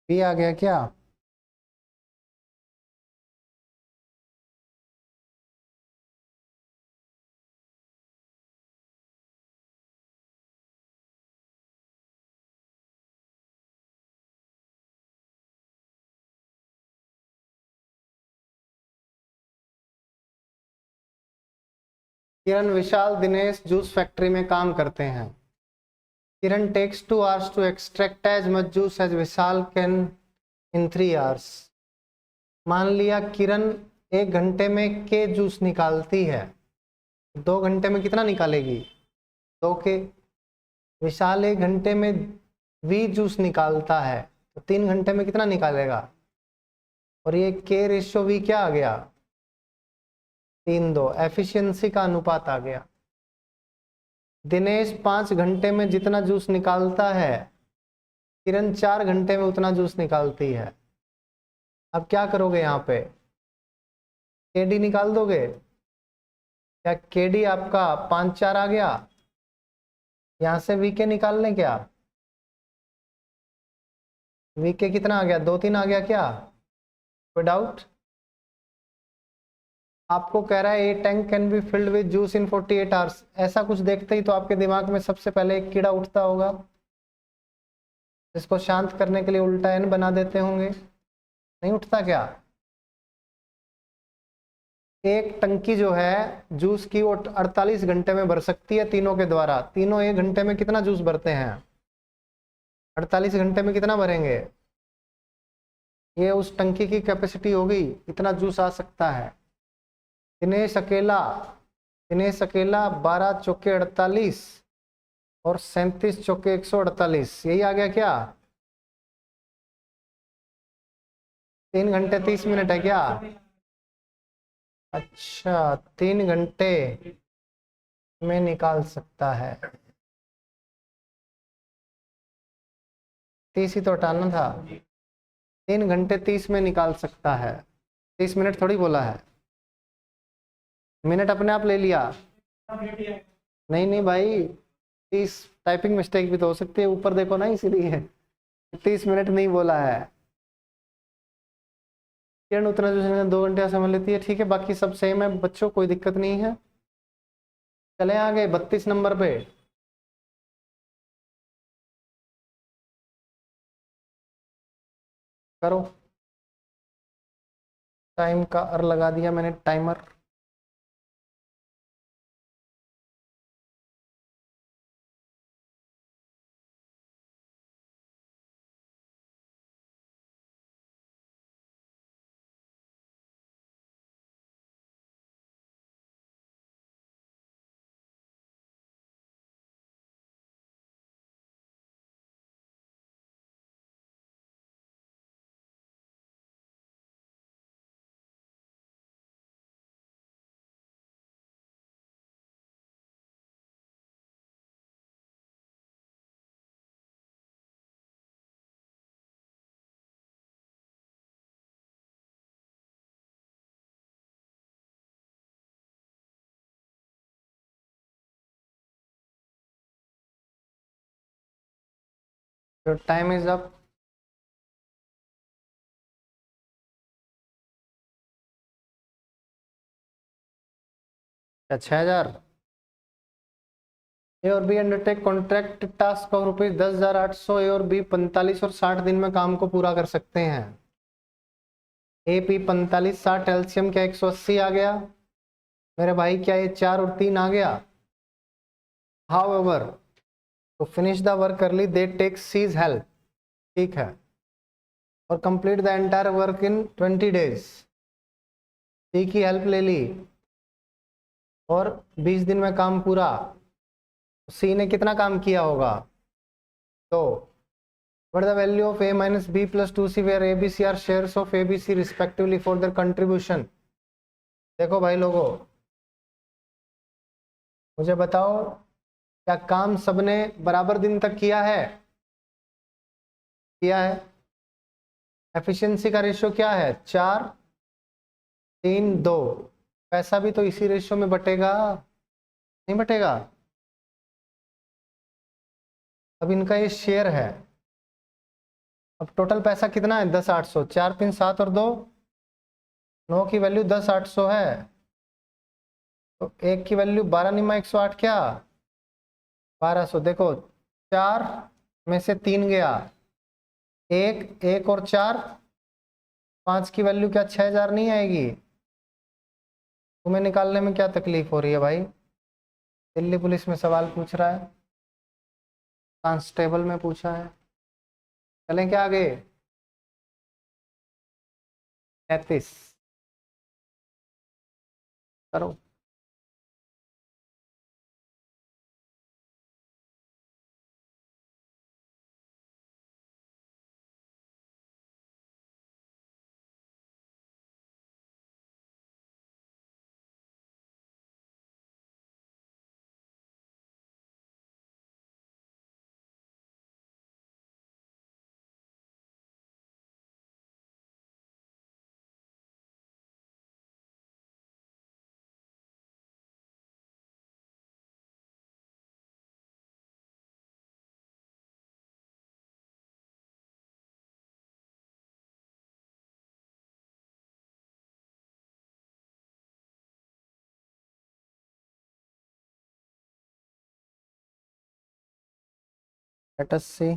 S1: भी आ गया क्या? किरण, विशाल, दिनेश जूस फैक्ट्री में काम करते हैं। किरण takes 2 hours to extract as much juice as Vishal can in 3 hours। मान लिया किरण 1 घंटे में के जूस निकालती है, 2 घंटे में कितना निकालेगी? 2 के। विशाल 1 घंटे में वी जूस निकालता है, तो 3 घंटे में कितना निकालेगा? और ये के रेशियो वी क्या आ गया? 3:2, एफिशिएंसी का अनुपात आ गया। दिनेश 5 घंटे में जितना जूस निकालता है, किरण 4 घंटे में उतना जूस निकालती है। अब क्या करोगे यहाँ पे? केडी निकाल दोगे? क्या केडी आपका 5/4 आ गया? यहाँ से वीके निकाल लें क्या? वीके कितना आ गया? 2-3 आ गया क्या? कोई डाउट? आपको कह रहा है a tank can be filled with juice in 48 hours. ऐसा कुछ देखते ही तो आपके दिमाग में सबसे पहले एक कीड़ा उठता होगा, इसको शांत करने के लिए उल्टा एन बना देते होंगे, नहीं उठता क्या? एक टंकी जो है जूस की वो 48 घंटे में भर सकती है तीनों के द्वारा। तीनों 1 घंटे में कितना जूस भरते हैं? 48 घंटे में कितना भरेंगे? ये उस टंकी की कैपेसिटी होगी, इतना जूस आ सकता है। दिनेश अकेला 12 चौके 48 और 37 चौके 148, यही आ गया क्या? 3 घंटे 30 मिनट है क्या? अच्छा, 3 घंटे में निकाल सकता है। 30 ही तो हटाना था। 3 घंटे 30 में निकाल सकता है। 30 मिनट थोड़ी बोला है, मिनट अपने आप ले लिया। नहीं नहीं भाई, 30 टाइपिंग मिस्टेक भी तो हो सकती है, ऊपर देखो ना, इसीलिए 30 मिनट नहीं बोला है। किरण उतना जो 2 घंटे समझ लेती है, ठीक है, बाकी सब सेम है बच्चों, कोई दिक्कत नहीं है। चले आगे 32 नंबर पे। करो। टाइम का अर लगा दिया मैंने, timer. Your time is up. क्या 6000? ए और B undertake contract task of rupees 10,800। A और बी 45 और 60 दिन में काम को पूरा कर सकते हैं। ए पी 45 60 एलसीएम क्या 180 आ गया मेरे भाई? क्या ये 4 और 3 आ गया? However to finish the work early they take C's help, ठीक है, और complete the entire work in 20 days. C की हेल्प ले ली और 20 दिन में काम पूरा। सी ने कितना काम किया होगा? तो what the value of a minus b plus 2c where abc are shares of abc respectively for their contribution। देखो भाई लोगों, मुझे बताओ, क्या काम सबने बराबर दिन तक किया है? किया है। एफिशिएंसी का रेशियो क्या है? 4 3 2। पैसा भी तो इसी रेशियो में बटेगा, नहीं बटेगा? अब इनका ये शेयर है। अब टोटल पैसा कितना है? 10,800। 4 3 7 और 2 9 की वैल्यू 10,800 है। तो एक की वैल्यू 12 निमा 108 क्या 1200। देखो 4 में से 3 गया, एक एक और 4 5 की वैल्यू क्या 6,000 नहीं आएगी? तुम्हें निकालने में क्या तकलीफ हो रही है भाई? दिल्ली पुलिस में सवाल पूछ रहा है, कांस्टेबल में पूछा है। चलें क्या आगे? 33 करो। लेट अस सी।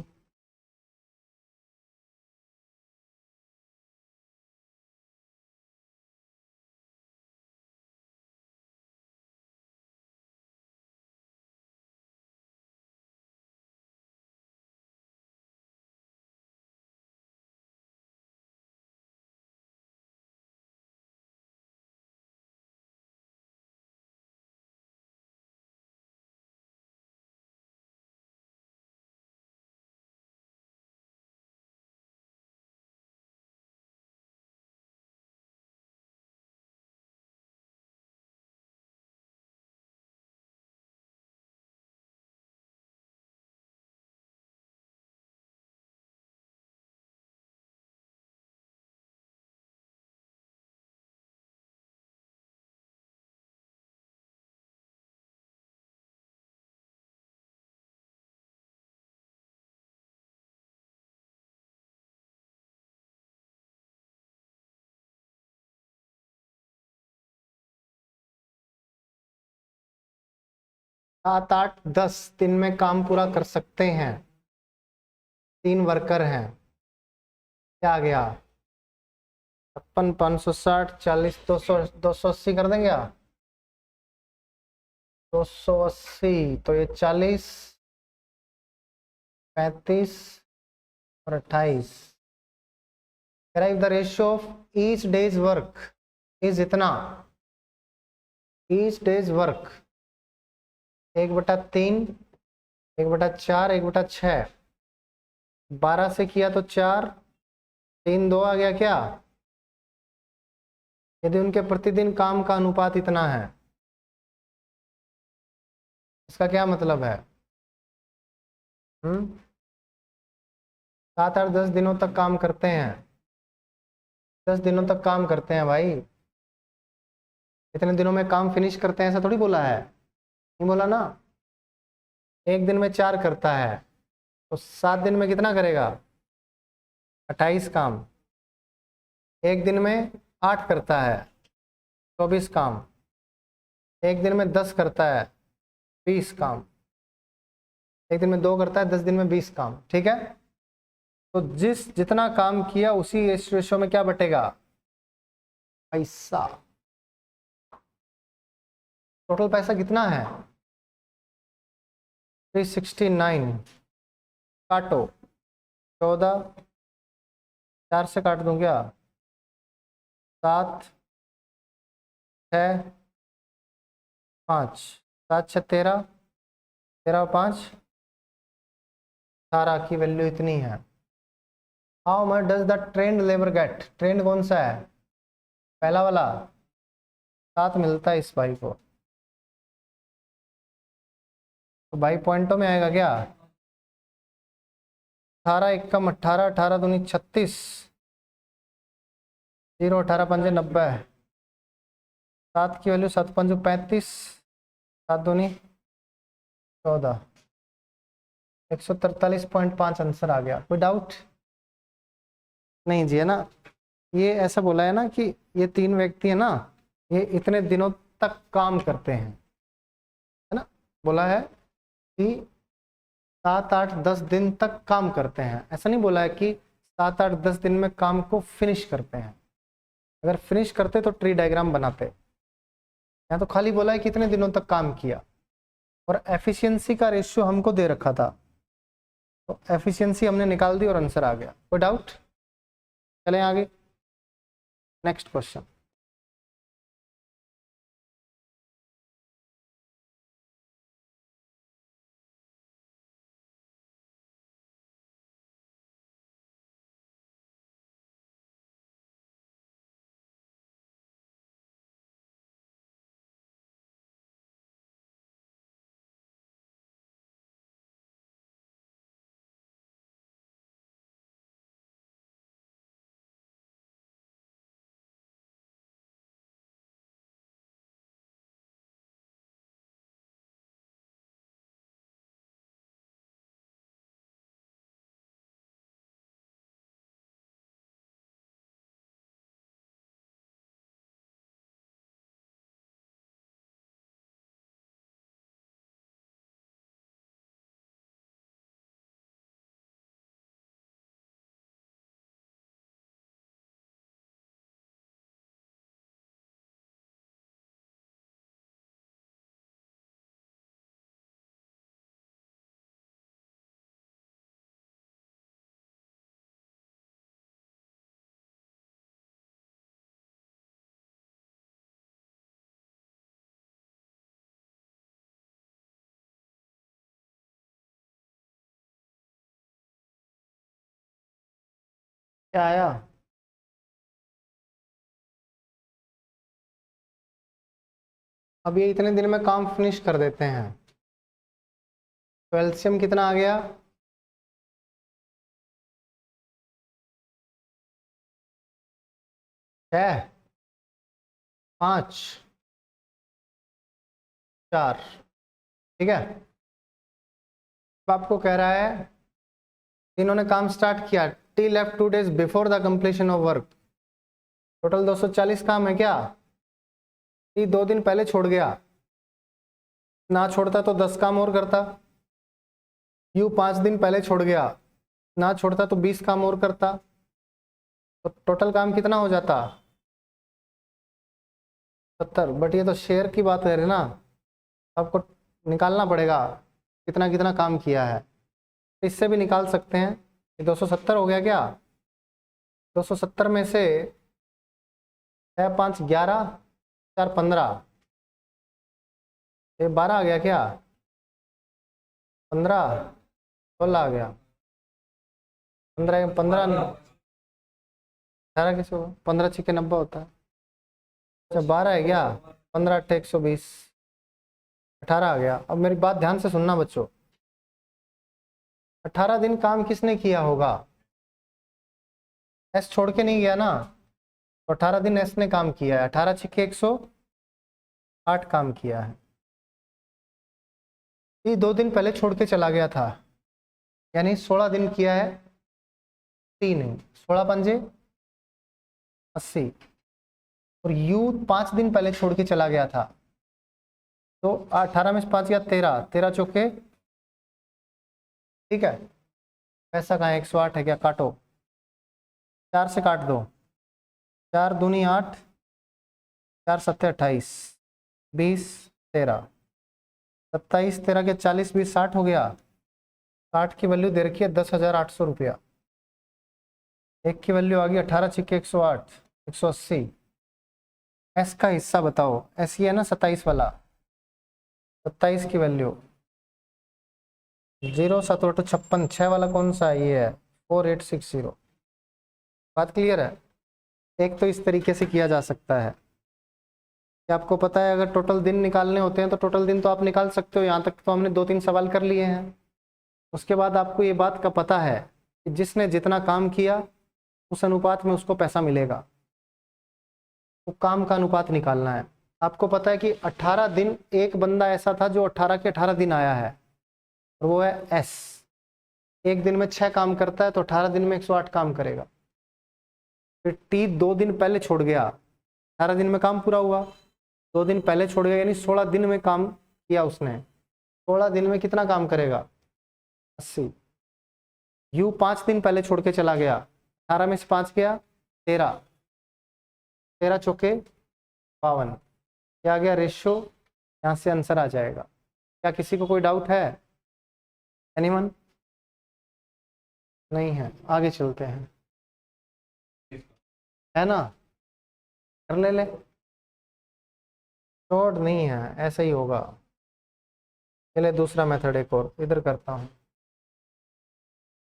S1: 7, 8, 10 दिन में काम पूरा कर सकते हैं। 3 वर्कर हैं। क्या आ गया? 56, 560, 40, 200, 280 कर देंगे क्या? 280 तो ये 40, 35 और 28। The ratio of each day's work is इतना। Each day's work 1/3, 1/4, 1/6। 12 से किया तो 4, 3, 2 आ गया क्या? यदि उनके प्रतिदिन काम का अनुपात इतना है, इसका क्या मतलब है? 7, 8, 10 दिनों तक काम करते हैं। 10 दिनों तक काम करते हैं भाई। इतने दिनों में काम फिनिश करते हैं ऐसा थोड़ी बोला है, नहीं बोला ना। एक दिन में 4 करता है तो 7 दिन में कितना करेगा? 28 काम। एक दिन में 8 करता है, 24 काम। एक दिन में 10 करता है, 20 काम। एक दिन में 2 करता है, 10 दिन में 20 काम। ठीक है, तो जितना काम किया उसी रेशियो में क्या बटेगा? पैसा। टोटल पैसा कितना है? 369। काटो 14, 4 से काट दूं क्या? 7, 6, 5, 7, 6, 13, 13 और 5 18 की वैल्यू इतनी है। How much does the trained labour get? Trained कौन सा है? पहला वाला। 7 मिलता है इस भाई को, तो भाई पॉइंटों में आएगा क्या? 18 एकम 18, 18 दूनी 36, 0, 18 पंजे 90। 7 की वैल्यू 7 पंजू 35, 7 दूनी 14, 143.5 आंसर आ गया। कोई डाउट? नहीं जी, है ना। ये ऐसा बोला है ना कि ये 3 व्यक्ति है ना, ये इतने दिनों तक काम करते हैं, है ना। बोला है कि 7, 8, 10 दिन तक काम करते हैं। ऐसा नहीं बोला है कि 7, 8, 10 दिन में काम को फिनिश करते हैं। अगर फिनिश करते तो ट्री डायग्राम बनाते। यहाँ तो खाली बोला है कितने दिनों तक काम किया, और एफिशिएंसी का रेशियो हमको दे रखा था, तो एफिशिएंसी हमने निकाल दी और आंसर आ गया। कोई डाउट? चलें आगे, नेक्स्ट क्वेश्चन। क्या आया? अब ये इतने दिन में काम फिनिश कर देते हैं, तो एलसीएम कितना आ गया? 6, 5, 4। ठीक है, अब आपको कह रहा है इन्होंने काम स्टार्ट किया, T left 2 days before the completion of work. Total 240 काम है क्या? टी 2 दिन पहले छोड़ गया, ना छोड़ता तो 10 काम और करता। यू 5 दिन पहले छोड़ गया, ना छोड़ता तो 20 काम और करता। तो टोटल काम कितना हो जाता? 70। बट ये तो शेयर की बात है ना, आपको निकालना पड़ेगा कितना कितना काम किया है। इससे भी निकाल सकते हैं। 270 हो गया क्या? 270 में से 6 5 11 4 15, ये 12 आ गया क्या? 15 16 आ गया। 15 15 18 कैसे होगा? 15 6 90 होता है। अच्छा 12 है क्या? 15 8 120, 18 आ गया। अब मेरी बात ध्यान से सुनना बच्चों, 18 दिन काम किसने किया होगा? एस छोड़ के नहीं गया ना, तो 18 दिन एस ने काम किया है। 18 6 108 काम किया है। ये 2 दिन पहले छोड़ के चला गया था, यानी 16 दिन किया है। 3 है, 16 पंजे 80। और यू 5 दिन पहले छोड़ के चला गया था, तो 18 में से 5 या 13, 13 चौके, ठीक है। पैसा कहाँ है? 108 है क्या? काटो, 4 से काट दो, 4 दूनी 8, 4 सत्ते 28, 20 13, 27 13 के 40 20 60 हो गया। 60 की वैल्यू दे रखी है 10,800 रुपया। एक की वैल्यू आ गई 18 छिक्के 108, 180। एस का हिस्सा बताओ। एस ये है ना 27 वाला, 27 की वैल्यू 0 7 8 56, 6 वाला कौन सा है? ये है 4860। बात क्लियर है? एक तो इस तरीके से किया जा सकता है कि आपको पता है अगर टोटल दिन निकालने होते हैं तो टोटल दिन तो आप निकाल सकते हो। यहाँ तक तो हमने 2-3 सवाल कर लिए हैं। उसके बाद आपको ये बात का पता है कि जिसने जितना काम किया उस अनुपात में उसको पैसा मिलेगा। तो काम का अनुपात निकालना है। आपको पता है कि 18 दिन एक बंदा ऐसा था जो 18 के 18 दिन आया है, और वो है एस। एक दिन में 6 काम करता है, तो 18 दिन में 108 काम करेगा। फिर टी 2 दिन पहले छोड़ गया, 18 दिन में काम पूरा हुआ। 2 दिन पहले छोड़ गया, यानी 16 दिन में काम किया उसने। 16 दिन में कितना काम करेगा? 80। यू 5 दिन पहले छोड़ के चला गया, 18 में से 5 गया 13, 13 चौके 52। क्या गया रेशियो? यहाँ से आंसर आ जाएगा। क्या किसी को कोई डाउट है? एनीवन? नहीं है, आगे चलते हैं, है ना? कर ले शॉर्ट नहीं है, ऐसा ही होगा। चलिए दूसरा मेथड एक और इधर करता हूँ।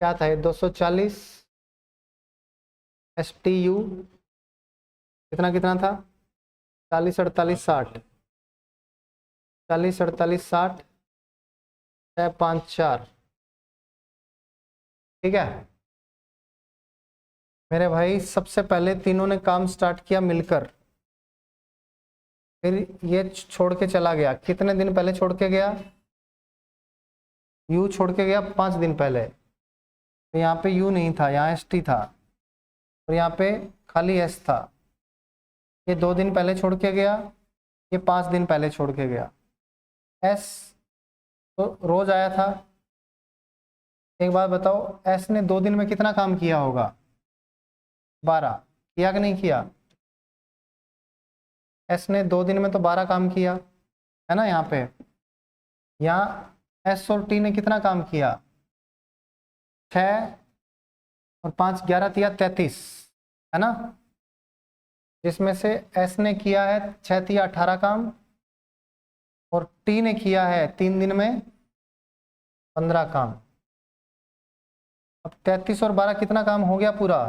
S1: क्या था ये? 240 एस टी यू कितना कितना था? 40 48 60, 40 48 60, 6 5 4, ठीक है मेरे भाई। सबसे पहले तीनों ने काम स्टार्ट किया मिलकर, फिर ये छोड़ के चला गया। कितने दिन पहले छोड़ के गया? यू छोड़ के गया 5 दिन पहले, तो यहाँ पे यू नहीं था, यहाँ एस टी था, और यहाँ पे खाली एस था। ये 2 दिन पहले छोड़ के गया, ये 5 दिन पहले छोड़ के गया। एस तो रोज आया था। एक बात बताओ, एस ने 2 दिन में कितना काम किया होगा? 12 किया कि नहीं किया? एस ने 2 दिन में तो 12 काम किया है ना। यहाँ पे यहाँ एस और टी ने कितना काम किया? 6 और 5 11 तिया 33, है ना। जिसमें से एस ने किया है 6 तिया 18 काम, और टी ने किया है 3 दिन में 15 काम। अब 33 और 12 कितना काम हो गया पूरा?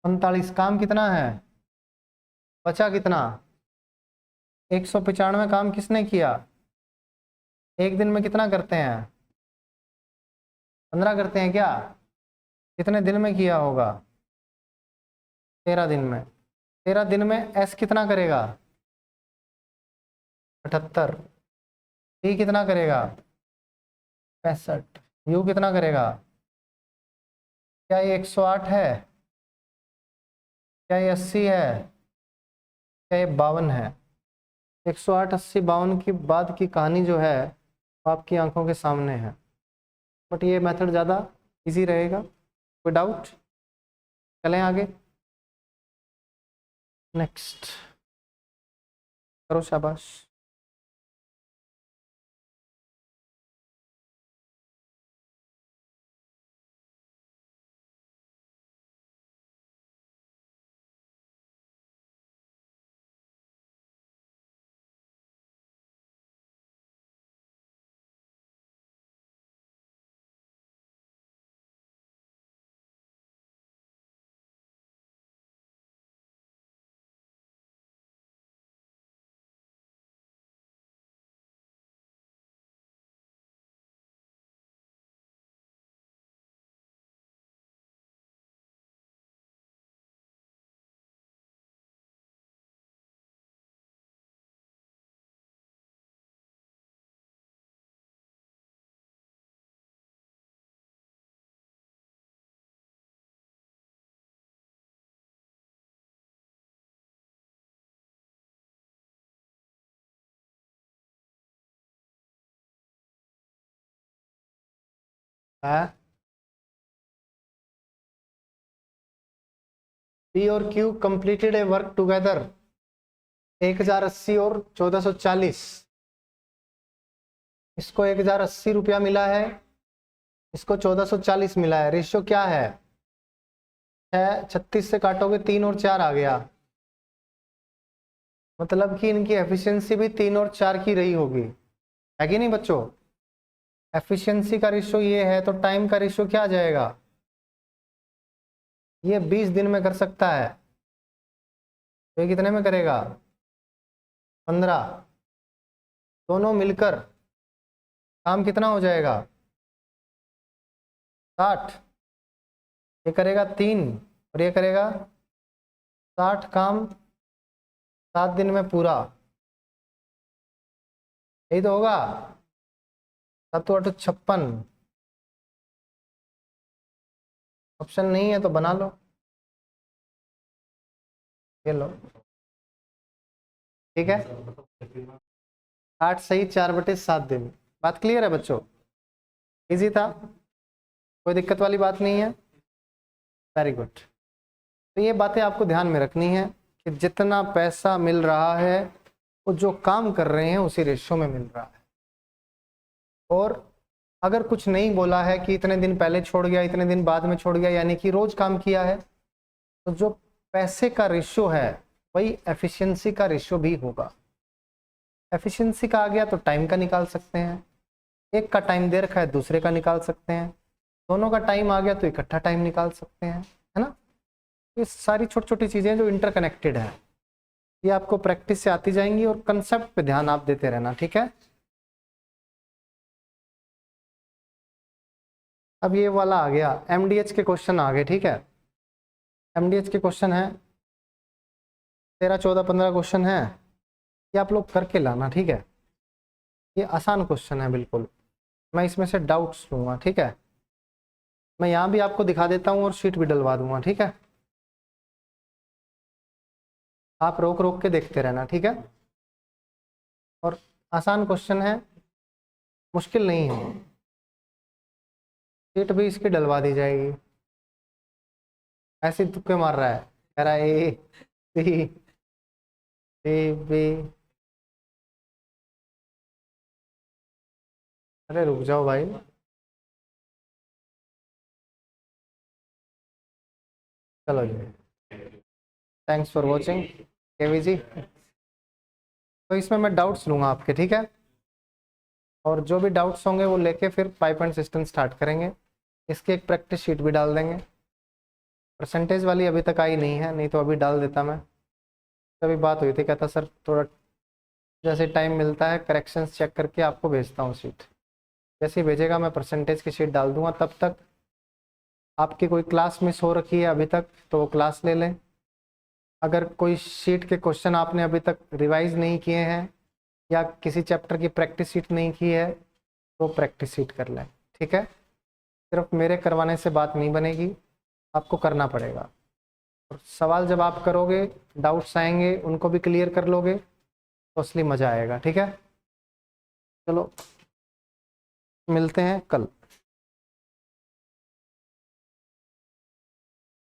S1: 39 काम। कितना है बचा? कितना? 195 काम किसने किया? एक दिन में कितना करते हैं? 15 करते हैं क्या? कितने दिन में किया होगा? 13 दिन में। 13 दिन में एस कितना करेगा? 78। टी कितना करेगा? 65। यू कितना करेगा? क्या ये 108 है? क्या ये 80 है? क्या ये 52 है? 108, 80, 52 की बाद की कहानी जो है वो आपकी आंखों के सामने है, बट ये मेथड ज़्यादा इजी रहेगा। कोई डाउट? चलें आगे। नेक्स्ट करो, शाबाश। है पी और क्यू कंप्लीटेड ए वर्क टुगेदर 1080 और 1440। इसको 1080 रुपया मिला है, इसको 1440 मिला है। रेशियो क्या है? 36 से काटोगे 3 और 4 आ गया, मतलब कि इनकी एफिशिएंसी भी 3 और 4 की रही होगी, है कि नहीं बच्चों? एफिशिएंसी का रेशियो ये है, तो टाइम का रेशियो क्या आ जाएगा? ये 20 दिन में कर सकता है, तो ये कितने में करेगा? 15। दोनों मिलकर काम कितना हो जाएगा? 60। ये करेगा 3 और ये करेगा 60 काम 7 दिन में पूरा, यही तो होगा। 7 8 56। ऑप्शन नहीं है तो बना लो, ये लो, ठीक है। 8 सही 4/7 दिन। बात क्लियर है बच्चों? इजी था, कोई दिक्कत वाली बात नहीं है। Very good. तो ये बातें आपको ध्यान में रखनी है कि जितना पैसा मिल रहा है वो जो काम कर रहे हैं उसी रेशियो में मिल रहा है। और अगर कुछ नहीं बोला है कि इतने दिन पहले छोड़ गया, इतने दिन बाद में छोड़ गया, यानी कि रोज काम किया है, तो जो पैसे का रेशियो है वही एफिशिएंसी का रेशियो भी होगा। एफिशिएंसी का आ गया तो टाइम का निकाल सकते हैं, एक का टाइम दे रखा है दूसरे का निकाल सकते हैं, दोनों का टाइम आ गया तो इकट्ठा टाइम निकाल सकते हैं, है ना। ये सारी छोटी छोटी चीज़ें जो इंटरकनेक्टेड है, ये आपको प्रैक्टिस से आती जाएंगी और कंसेप्ट पे ध्यान आप देते रहना, ठीक है। अब ये वाला आ गया, एमडीएच के क्वेश्चन आ गए, ठीक है। एमडीएच के क्वेश्चन है 13 14 15 क्वेश्चन है, ये आप लोग करके लाना, ठीक है। ये आसान क्वेश्चन है बिल्कुल, मैं इसमें से डाउट्स लूँगा, ठीक है। मैं यहाँ भी आपको दिखा देता हूँ और शीट भी डलवा दूंगा, ठीक है। आप रोक रोक के देखते रहना, ठीक है। और आसान क्वेश्चन है, मुश्किल नहीं है। शीट भी इसकी डलवा दी जाएगी। ऐसे तुक्के मार रहा है, कह रहा है ए सी डी बी। अरे रुक जाओ भाई, चलो जी, थैंक्स फॉर वॉचिंग केवी जी। तो इसमें मैं डाउट्स लूँगा आपके, ठीक है। और जो भी डाउट्स होंगे वो लेके फिर पाइप एंड सिस्टम स्टार्ट करेंगे। इसकी एक प्रैक्टिस शीट भी डाल देंगे। परसेंटेज वाली अभी तक आई नहीं है, नहीं तो अभी डाल देता मैं। तभी बात हुई थी, कहता सर थोड़ा जैसे टाइम मिलता है करेक्शंस चेक करके आपको भेजता हूँ शीट। जैसे ही भेजेगा मैं परसेंटेज की शीट डाल दूंगा। तब तक आपकी कोई क्लास मिस हो रखी है अभी तक तो वो क्लास ले लें। अगर कोई शीट के क्वेश्चन आपने अभी तक रिवाइज नहीं किए हैं या किसी चैप्टर की प्रैक्टिस शीट नहीं की है तो प्रैक्टिस शीट कर लें, ठीक है। सिर्फ मेरे करवाने से बात नहीं बनेगी, आपको करना पड़ेगा। और सवाल जब आप करोगे, डाउट्स आएंगे, उनको भी क्लियर कर लोगे तो असली मजा आएगा। ठीक है, चलो मिलते हैं कल।